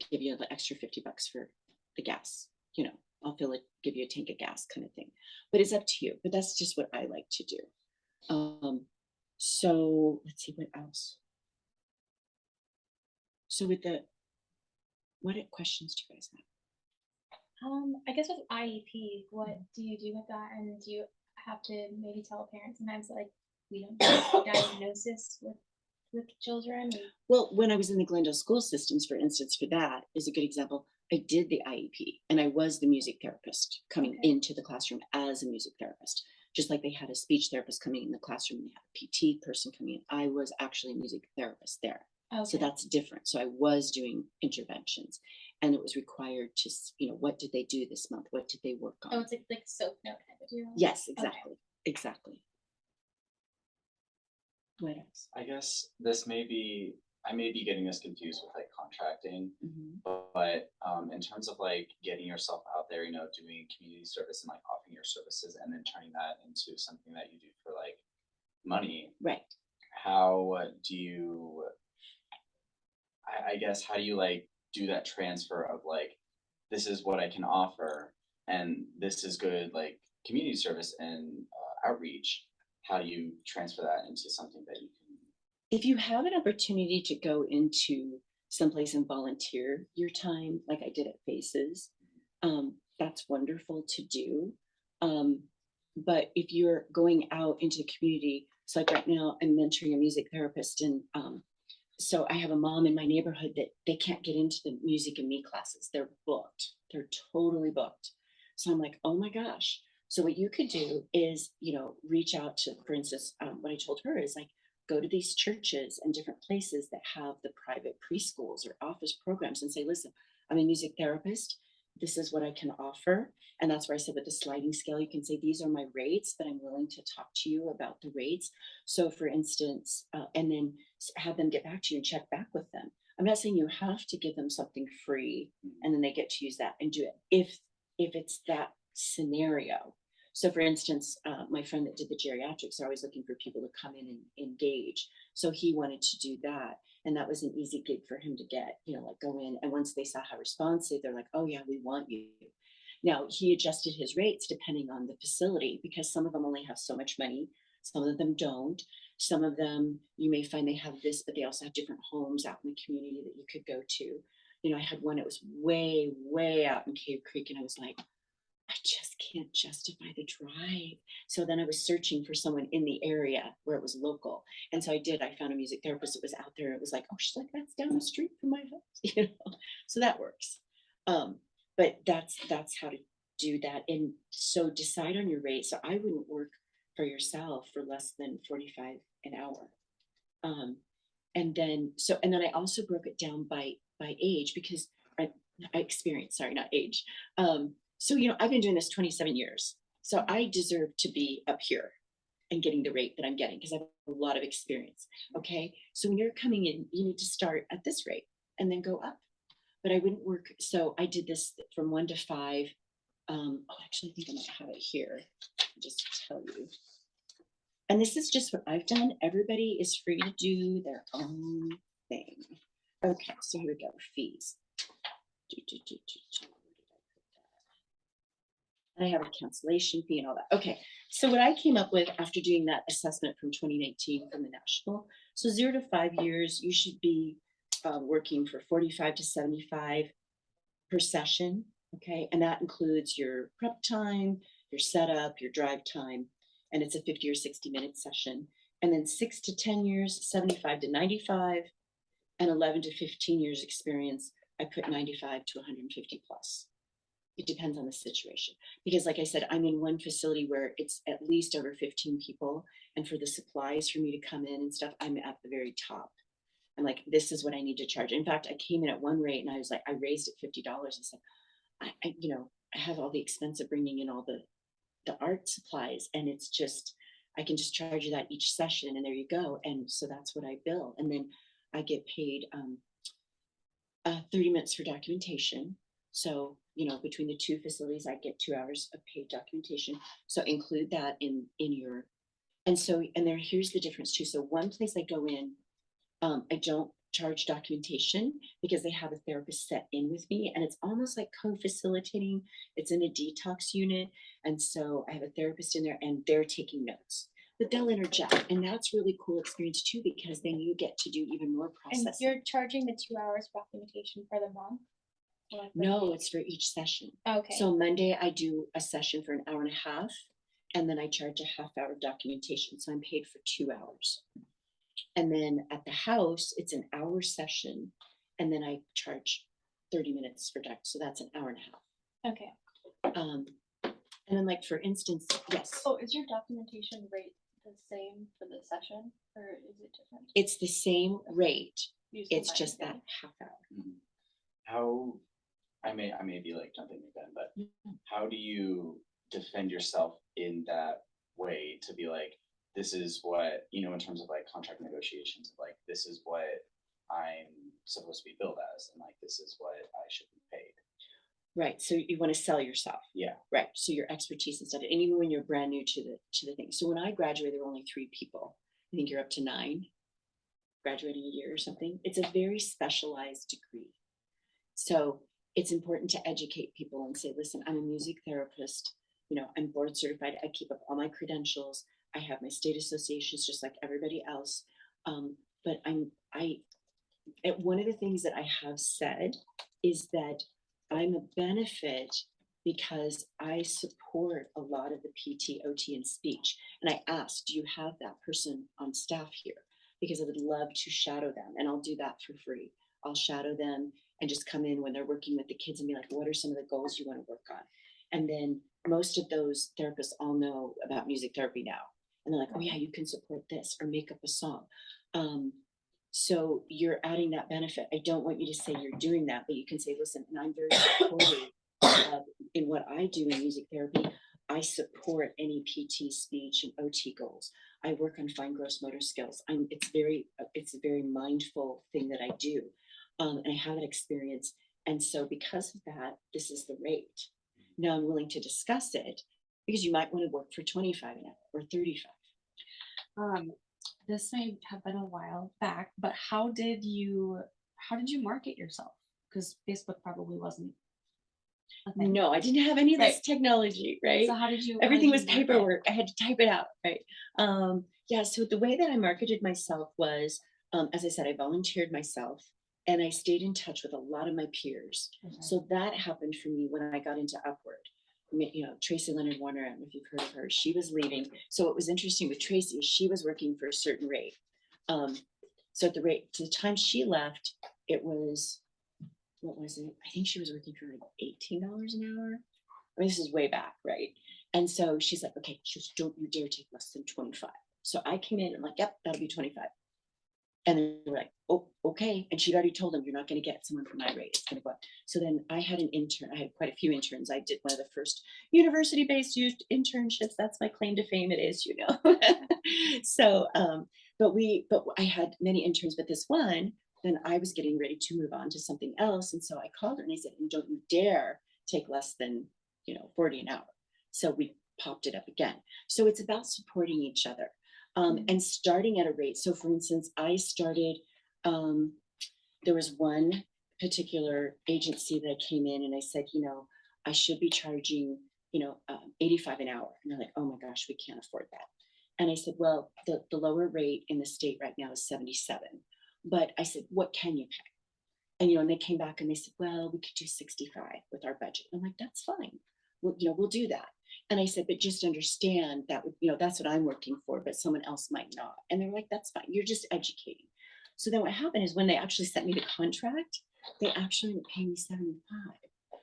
give you the extra $50 for the gas. I'll give you a tank of gas kind of thing. But it's up to you. But that's just what I like to do. So let's see what else. So what questions do you guys have? I guess with IEP, what do you do with that? And do you have to maybe tell parents sometimes like we don't do diagnosis with children? Well, when I was in the Glendale school systems, for instance, for that is a good example. I did the IEP and I was the music therapist coming into the classroom as a music therapist. Just like they had a speech therapist coming in the classroom, they had a PT person coming in. I was actually a music therapist there. Okay. So that's different. So I was doing interventions and it was required to, what did they do this month? What did they work on? Oh, it's like soap note kind of deal. Yes, exactly. Okay. Exactly. What else? I guess I may be getting this confused with like contracting, but in terms of like getting yourself out there, doing community service and like offering your services and then turning that into something that you do for like money. Right. How do you, I guess, how do you like do that transfer of like, this is what I can offer and this is good like community service and outreach. how do you transfer that into something that you can? If you have an opportunity to go into someplace and volunteer your time, like I did at Faces, that's wonderful to do. But if you're going out into the community, so like right now I'm mentoring a music therapist, and so I have a mom in my neighborhood that they can't get into the music and me classes. They're booked. They're totally booked. So I'm like, oh my gosh. So what you could do is, reach out to, for instance, what I told her is like, go to these churches and different places that have the private preschools or office programs and say, listen, I'm a music therapist. This is what I can offer. And that's where I said with the sliding scale, you can say, these are my rates, but I'm willing to talk to you about the rates. So for instance, and then have them get back to you and check back with them. I'm not saying you have to give them something free and then they get to use that and do it if it's that scenario. So for instance, my friend that did the geriatrics are always looking for people to come in and engage. So he wanted to do that. And that was an easy gig for him to get, like go in. And once they saw how responsive, they're like, oh yeah, we want you. Now he adjusted his rates depending on the facility, because some of them only have so much money. Some of them don't. Some of them, you may find they have this, but they also have different homes out in the community that you could go to. I had one that was way, way out in Cave Creek, and I was like, I just can't justify the drive. So then I was searching for someone in the area where it was local. And so I found a music therapist that was out there. It was like, oh, she's like, that's down the street from my house, so that works. But that's how to do that. And so decide on your rate. So I wouldn't work for yourself for less than $45 an hour. And then I also broke it down by age, because I experienced, sorry, not age. So, I've been doing this 27 years. So I deserve to be up here and getting the rate that I'm getting because I have a lot of experience. Okay. So when you're coming in, you need to start at this rate and then go up. But I wouldn't work. So I did this from 1 to 5. Actually, I think I might have it here. I'll just tell you. And this is just what I've done. Everybody is free to do their own thing. Okay. So here we go. Fees. I have a cancellation fee and all that. Okay, so what I came up with after doing that assessment from 2019 from the national, so 0 to 5 years, you should be working for 45 to 75 per session, okay? And that includes your prep time, your setup, your drive time, and it's a 50 or 60-minute session. And then 6 to 10 years, 75 to 95, and 11 to 15 years experience, I put 95 to 150 plus. It depends on the situation. Because like I said, I'm in one facility where it's at least over 15 people. And for the supplies for me to come in and stuff, I'm at the very top. I'm like, this is what I need to charge. In fact, I came in at one rate and I was like, I raised it $50 and said, I have all the expense of bringing in all the art supplies. And it's just, I can just charge you that each session and there you go. And so that's what I bill. And then I get paid 30 minutes for documentation. So, between the two facilities, I get 2 hours of paid documentation. So include that in your, and here's the difference too. So one place I go in, I don't charge documentation because they have a therapist set in with me and it's almost like co-facilitating. It's in a detox unit. And so I have a therapist in there and they're taking notes. But they'll interject, and that's really cool experience too, because then you get to do even more processing. And you're charging the 2 hours documentation for the month? No, it's for each session. Okay. So Monday I do a session for an hour and a half, and then I charge a half-hour documentation. So I'm paid for 2 hours. And then at the house, it's an hour session, and then I charge 30 minutes for doc. So that's an hour and a half. Okay. And then like for instance, yes. Oh, is your documentation rate the same for the session, or is it different? It's the same rate. It's combine just it. that half hour. How, I may be like jumping again, but how do you defend yourself in that way to be like, this is what, in terms of like contract negotiations, like this is what I'm supposed to be billed as, and like this is what I should be paid. Right. So you want to sell yourself. Yeah. Right. So your expertise and stuff. And even when you're brand new to the thing. So when I graduated, there were only 3 people. I think you're up to 9 graduating a year or something. It's a very specialized degree. So it's important to educate people and say, listen, I'm a music therapist. I'm board certified. I keep up all my credentials. I have my state associations just like everybody else. But one of the things that I have said is that I'm a benefit because I support a lot of the PT, OT, and speech. And I asked, do you have that person on staff here? Because I would love to shadow them, and I'll do that for free. I'll shadow them and just come in when they're working with the kids and be like, what are some of the goals you want to work on? And then most of those therapists all know about music therapy now. And they're like, oh yeah, you can support this or make up a song. So you're adding that benefit. I don't want you to say you're doing that, but you can say, listen, and I'm very supportive in what I do in music therapy. I support any PT, speech, and OT goals. I work on fine gross motor skills. It's a very mindful thing that I do. And I have that experience. And so because of that, this is the rate. Now I'm willing to discuss it because you might want to work for 25 an hour or 35. This may have been a while back, but how did you market yourself? Because Facebook probably wasn't a thing. No, I didn't have any of this Right. technology, right? So how did you? Everything how was did you market? paperwork. I had to type it out, right? Yeah, so the way that I marketed myself was, as I said, I volunteered myself and I stayed in touch with a lot of my peers. Okay. So that happened for me when I got into Upward. You know, Tracy Leonard Warner, I don't know if you've heard of her, she was leaving. So what was interesting with Tracy, she was working for a certain rate. So at the time she left, it was, what was it? I think she was working for like $18 an hour. I mean, this is way back, right? And so she's like, okay, just don't you dare take less than 25. So I came in and like, yep, that'll be 25. And they were like, oh, okay. And she'd already told them, you're not going to get someone for my rate. It's going to go up. So then I had an intern. I had quite a few interns. I did one of the first university-based internships. That's my claim to fame. It is, you know. So, but I had many interns, but this one, then I was getting ready to move on to something else. And so I called her and I said, and don't you dare take less than, 40 an hour. So we popped it up again. So it's about supporting each other. And starting at a rate. So for instance, I started, there was one particular agency that I came in and I said, I should be charging, 85 an hour. And they're like, oh my gosh, we can't afford that. And I said, well, the lower rate in the state right now is 77. But I said, what can you pay? And, and they came back and they said, well, we could do 65 with our budget. I'm like, that's fine. We'll do that. And I said, but just understand that, that's what I'm working for, but someone else might not. And they're like, that's fine. You're just educating. So then what happened is when they actually sent me the contract, they actually would pay me 75.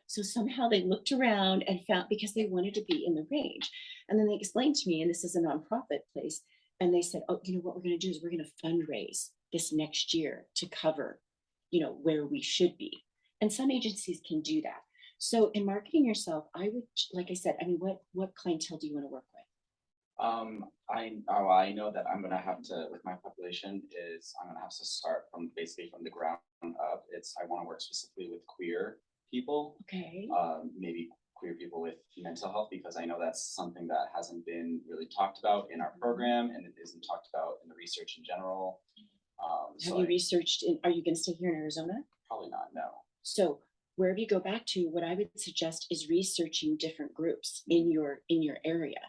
So somehow they looked around and found, because they wanted to be in the range. And then they explained to me, and this is a nonprofit place, and they said, oh, what we're going to do is we're going to fundraise this next year to cover, where we should be. And some agencies can do that. So in marketing yourself, I would, like I said, what clientele do you want to work with? I know that I'm gonna have to, with my population, I'm gonna have to start from the ground up. I want to work specifically with queer people. Okay. Maybe queer people with mental health, because I know that's something that hasn't been really talked about in our program, and it isn't talked about in the research in general. Have you researched? Are you going to stay here in Arizona? Probably not. No. So wherever you go back to, what I would suggest is researching different groups in your area,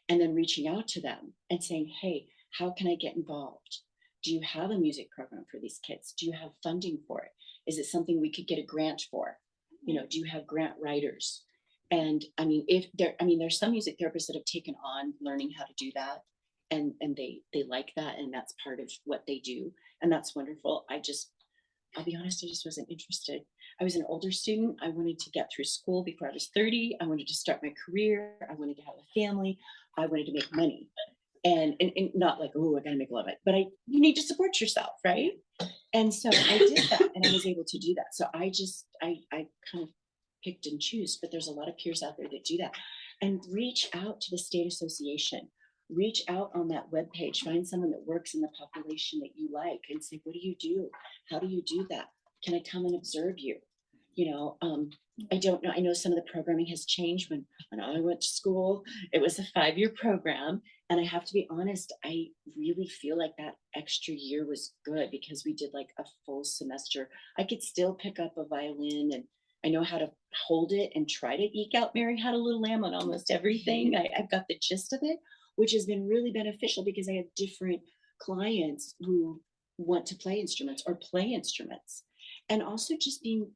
and then reaching out to them and saying, hey, how can I get involved? Do you have a music program for these kids? Do you have funding for it? Is it something we could get a grant for? Do you have grant writers? And there's some music therapists that have taken on learning how to do that. And they like that. And that's part of what they do. And that's wonderful. I'll be honest, I just wasn't interested. I was an older student. I wanted to get through school before I was 30. I wanted to start my career. I wanted to have a family. I wanted to make money. And not like, oh, I gotta make a lot of it, but you need to support yourself, right? And so I did that, and I was able to do that. So I kind of picked and choose, but there's a lot of peers out there that do that. And reach out to the state association. Reach out on that webpage, find someone that works in the population that you like and say, what do you do? How do you do that? Can I come and observe you? I don't know. I know some of the programming has changed. When I went to school, it was a 5-year program. And I have to be honest, I really feel like that extra year was good because we did like a full semester. I could still pick up a violin, and I know how to hold it and try to eke out Mary Had a Little Lamb on almost everything. I've got the gist of it. which has been really beneficial because I have different clients who want to play instruments or play instruments. And also just being,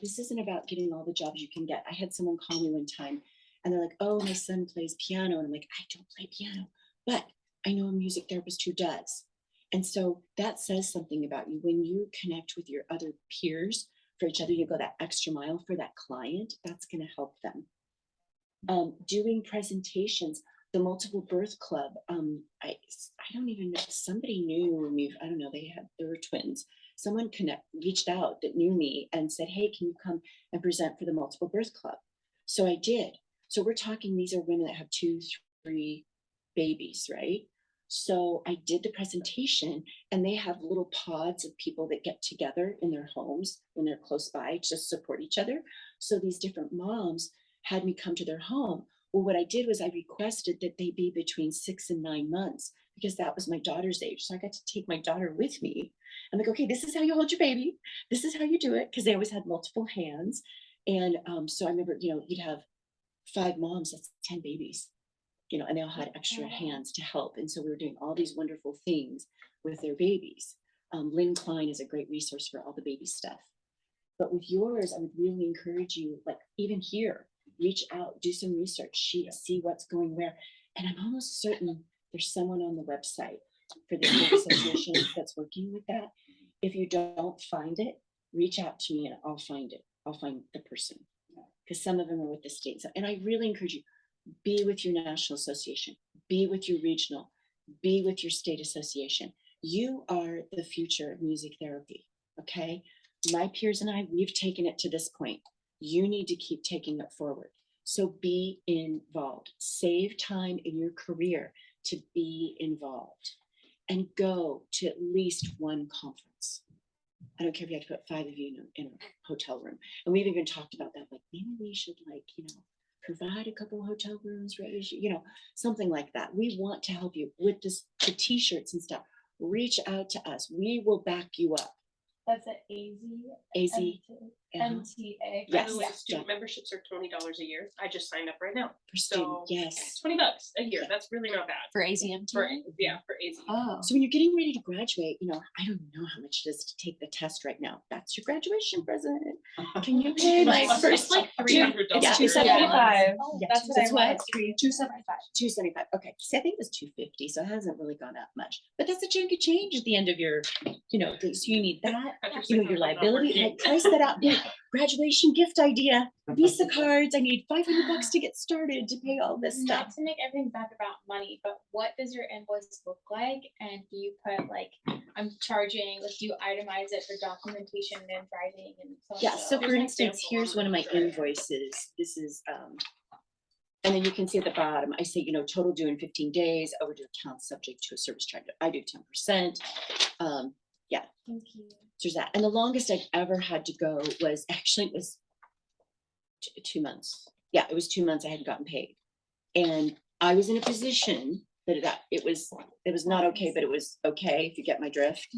this isn't about getting all the jobs you can get. I had someone call me one time and they're like, oh, my son plays piano. And I'm like, I don't play piano, but I know a music therapist who does. And so that says something about you. When you connect with your other peers for each other, you go that extra mile for that client, that's going to help them. Doing presentations, the multiple birth club. I don't even know, somebody knew, I don't know, they were twins. Someone reached out that knew me and said, hey, can you come and present for the multiple birth club? So I did. So we're talking, these are women that have 2, 3 babies, right? So I did the presentation and they have little pods of people that get together in their homes when they're close by to support each other. So these different moms had me come to their home. Well, what I did was I requested that they be between 6 and 9 months because that was my daughter's age. So I got to take my daughter with me. I'm like, okay, this is how you hold your baby. This is how you do it. Because they always had multiple hands. And so I remember, you'd have 5 moms, that's 10 babies, and they all had extra hands to help. And so we were doing all these wonderful things with their babies. Lynn Klein is a great resource for all the baby stuff. But with yours, I would really encourage you, like even here, reach out, do some research, see what's going where. And I'm almost certain there's someone on the website for the state association that's working with that. If you don't find it, reach out to me and I'll find it. I'll find the person because some of them are with the state. And I really encourage you, be with your national association, be with your regional, be with your state association. You are the future of music therapy. Okay. My peers and I, we've taken it to this point. You need to keep taking it forward. So be involved. Save time in your career to be involved and go to at least one conference. I don't care if you have to put 5 of you in a hotel room. And we've even talked about that. Like maybe we should provide a couple of hotel rooms, something like that. We want to help you with the t-shirts and stuff. Reach out to us. We will back you up. That's an AZ. MTA. By the Yes. way, student memberships are $20 a year. I just signed up right now. For student, yes. $20 a year. That's really not bad. For AZMT? For AZ. Oh. So when you're getting ready to graduate, I don't know how much it is to take the test right now. That's your graduation present. Can you pay my first $300. Yeah, $275. Oh, Yeah, that's what I that's wanted. what? $275. $275. Okay. See, I think it was $250, so it hasn't really gone up much. But that's a chunk of change at the end of your, so you need that. Your liability. I priced that out. Yeah, graduation gift idea. Visa cards. I need $500 to get started to pay all this Not stuff. to make everything back about money, but what does your invoice look like? And do you put I'm charging, do you itemize it for documentation and driving and so on? Yeah. So Here's for an instance, example here's on one of my the chart. invoices. This is and then you can see at the bottom, I say, total due in 15 days, overdue account subject to a service charge. I do 10%. Thank you. So there's that. And the longest I've ever had to go was 2 months. Yeah, it was 2 months I hadn't gotten paid. And I was in a position that it was not okay, but it was okay, if you get my drift.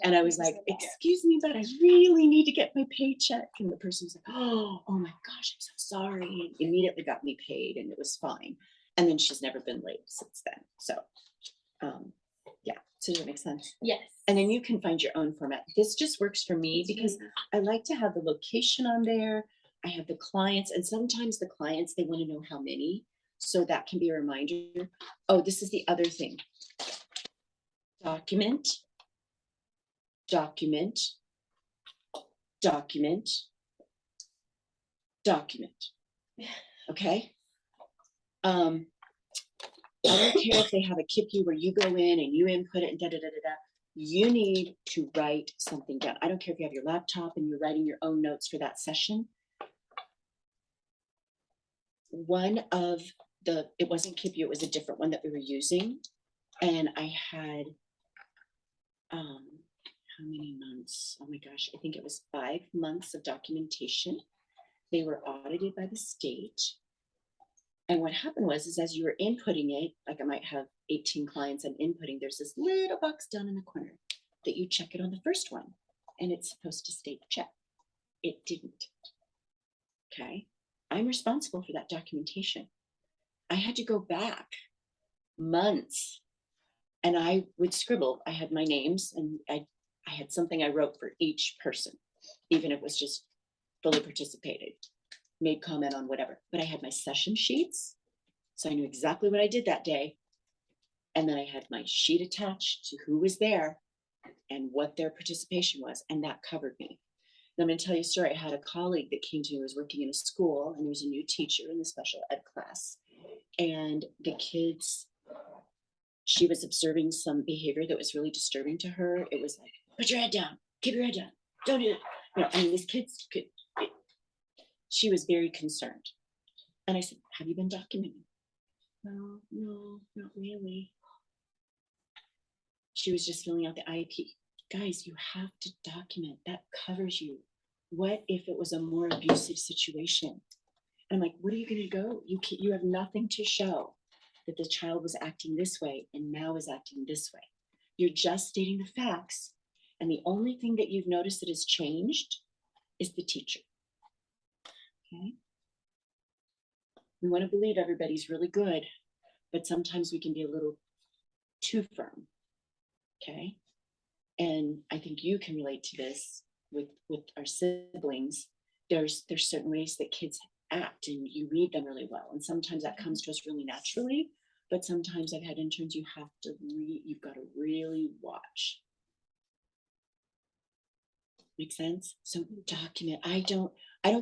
And I was like, excuse me, but I really need to get my paycheck. And the person was like, oh my gosh, I'm so sorry. And immediately got me paid and it was fine. And then she's never been late since then. So yeah, so does it make sense? Yes. And then you can find your own format. This just works for me because I like to have the location on there. I have the clients, and sometimes the clients, they want to know how many. So that can be a reminder. Oh, this is the other thing. Document, document, document, document. Okay? I don't care if they have a KIPU where you go in and you input it and da-da-da-da-da. You need to write something down. I don't care if you have your laptop and you're writing your own notes for that session. One of it wasn't KIPU, it was a different one that we were using. And I had, how many months? Oh my gosh, I think it was 5 months of documentation. They were audited by the state. And what happened was as you were inputting it, like I might have 18 clients I'm inputting, there's this little box down in the corner that you check it on the first one. And it's supposed to state check. It didn't. Okay. I'm responsible for that documentation. I had to go back months. And I would scribble. I had my names and I had something I wrote for each person, even if it was just fully participated, made comment on whatever. But I had my session sheets, so I knew exactly what I did that day. And then I had my sheet attached to who was there and what their participation was, and that covered me. And I'm going to tell you a story. I had a colleague that came to me, who was working in a school, and he was a new teacher in the special ed class. And the kids, she was observing some behavior that was really disturbing to her. It was like, put your head down, keep your head down, don't do it. You know, I mean, these kids could, she was very concerned. And I said, have you been documenting? No, not really. She was just filling out the IEP. Guys, you have to document. That covers you. What if it was a more abusive situation? And I'm like, what are you going to go? You have nothing to show that the child was acting this way and now is acting this way. You're just stating the facts. And the only thing that you've noticed that has changed is the teacher. Okay. We want to believe everybody's really good, but sometimes we can be a little too firm. Okay. And I think you can relate to this with our siblings. There's certain ways that kids act and you read them really well. And sometimes that comes to us really naturally, but sometimes I've had interns, you've got to really watch. Make sense? So document. I don't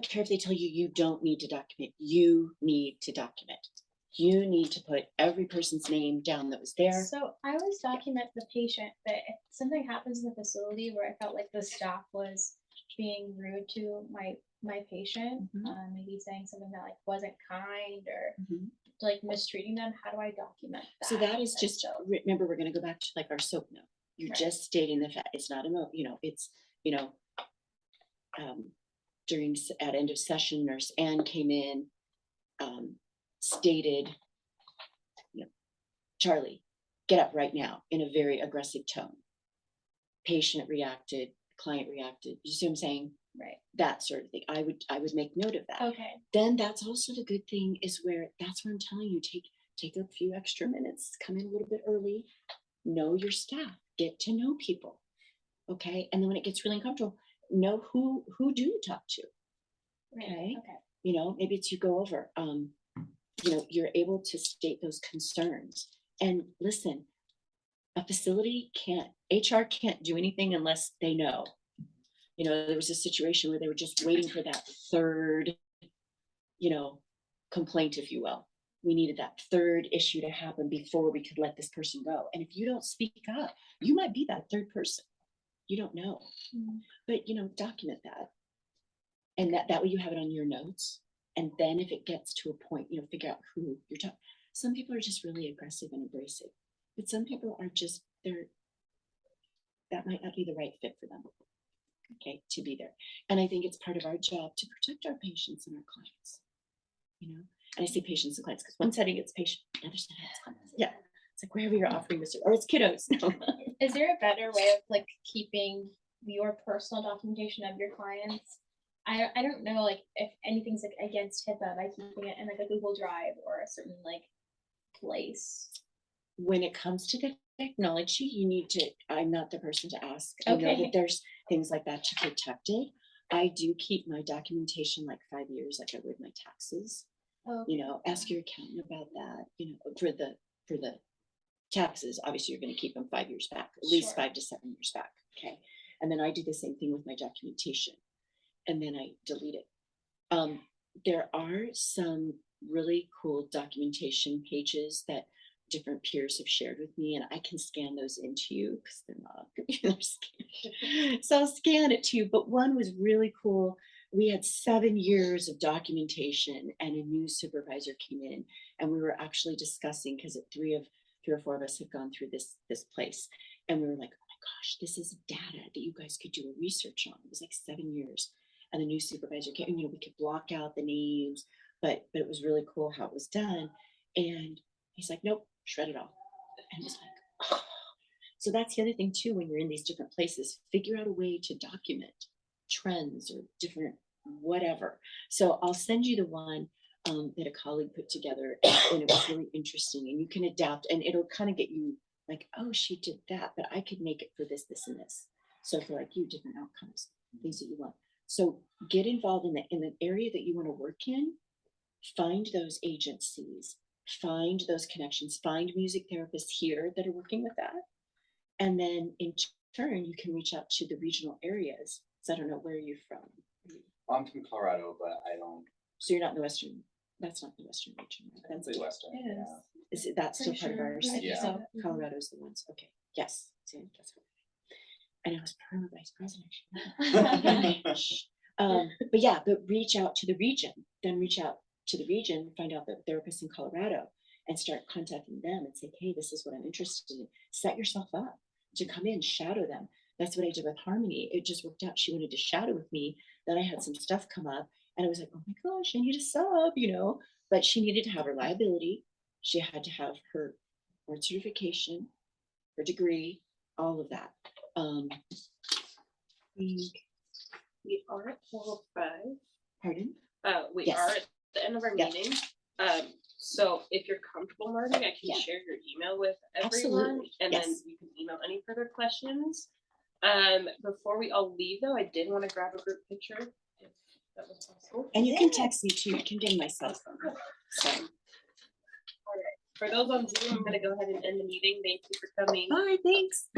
care if they tell you you don't need to document. You need to document. You need to put every person's name down that was there. So I always document the patient, but if something happens in the facility where I felt like the staff was being rude to my patient, maybe saying something that like wasn't kind or like mistreating them, how do I document that? So that is just, remember, we're going to go back to like our SOAP note. You're just stating the fact. It's not it's, at end of session, Nurse Ann came in, stated, Charlie, get up right now, in a very aggressive tone. Patient reacted, client reacted. You see what I'm saying? Right. That sort of thing. I would make note of that. Okay. Then that's also the good thing is that's where I'm telling you, take a few extra minutes, come in a little bit early, know your staff, get to know people. Okay. And then when it gets really uncomfortable, know who do you talk to? Okay. Okay. Maybe it's you go over, you're able to state those concerns. And listen, a facility HR can't do anything unless they know. There was a situation where they were just waiting for that third, complaint, if you will. We needed that third issue to happen before we could let this person go. And if you don't speak up, you might be that third person. You don't know. But, document that. And that way you have it on your notes. And then if it gets to a point, figure out who you're talking. Some people are just really aggressive and abrasive, but some people are just, that might not be the right fit for them. Okay, to be there. And I think it's part of our job to protect our patients and our clients. And I say patients and clients because one setting it's patient, the other setting it's clients. Yeah. It's like wherever you're offering this, or it's kiddos. No. Is there a better way of like keeping your personal documentation of your clients? I don't know like if anything's like against HIPAA by keeping it in like a Google Drive or a certain like place. When it comes to the technology, I'm not the person to ask. Okay. I know that there's things like that to protect it. I do keep my documentation like 5 years, like I would my taxes. Okay. Ask your accountant about that, for the taxes, obviously you're going to keep them 5 years back, at least 5 to 7 years back. Okay. And then I do the same thing with my documentation and then I delete it. There are some really cool documentation pages that different peers have shared with me, and I can scan those into you because they're not on computer scan. So I'll scan it to you. But one was really cool. We had 7 years of documentation, and a new supervisor came in, and we were actually discussing because three or four of us have gone through this place, and we were like, oh my gosh, this is data that you guys could do a research on. It was like 7 years, and the new supervisor came. We could block out the names, but it was really cool how it was done. And he's like, nope, shred it all. And it was like, oh. So that's the other thing too, when you're in these different places, figure out a way to document trends or different whatever. So I'll send you the one. that a colleague put together, and it was really interesting, and you can adapt, and it'll kind of get you like, oh, she did that, but I could make it for this, this, and this. So for like you, different outcomes, things that you want. So get involved in the area that you want to work in, find those agencies, find those connections, find music therapists here that are working with that. And then in turn, you can reach out to the regional areas. So I don't know, where are you from? I'm from Colorado, but I don't. So you're not in the Western, that's not the Western region, right? That's Technically Western. It is. Yeah. Is it, that's still Pretty part of sure. ours? Yeah. So Colorado's the ones, okay, yes. See, that's what- And I was perma vice president. But yeah, but reach out to the region, then reach out to the region, find out the therapists in Colorado and start contacting them and say, hey, this is what I'm interested in. Set yourself up to come in, shadow them. That's what I did with Harmony. It just worked out. She wanted to shadow with me. Then I had some stuff come up and I was like, oh my gosh, I need a sub, you know, but she needed to have reliability. She had to have her board certification, her degree, all of that. We are at 4:05. Pardon? We Yes. are at the end of our Yeah. meeting. So if you're comfortable, Marty, I can Yeah. share your email with everyone, Absolutely. and then Yes. you can email any further questions. Before we all leave, though, I did want to grab a group picture, if that was possible. And you can text me too. I can ding myself. So For those on Zoom, I'm gonna go ahead and end the meeting. Thank you for coming. bye, thanks.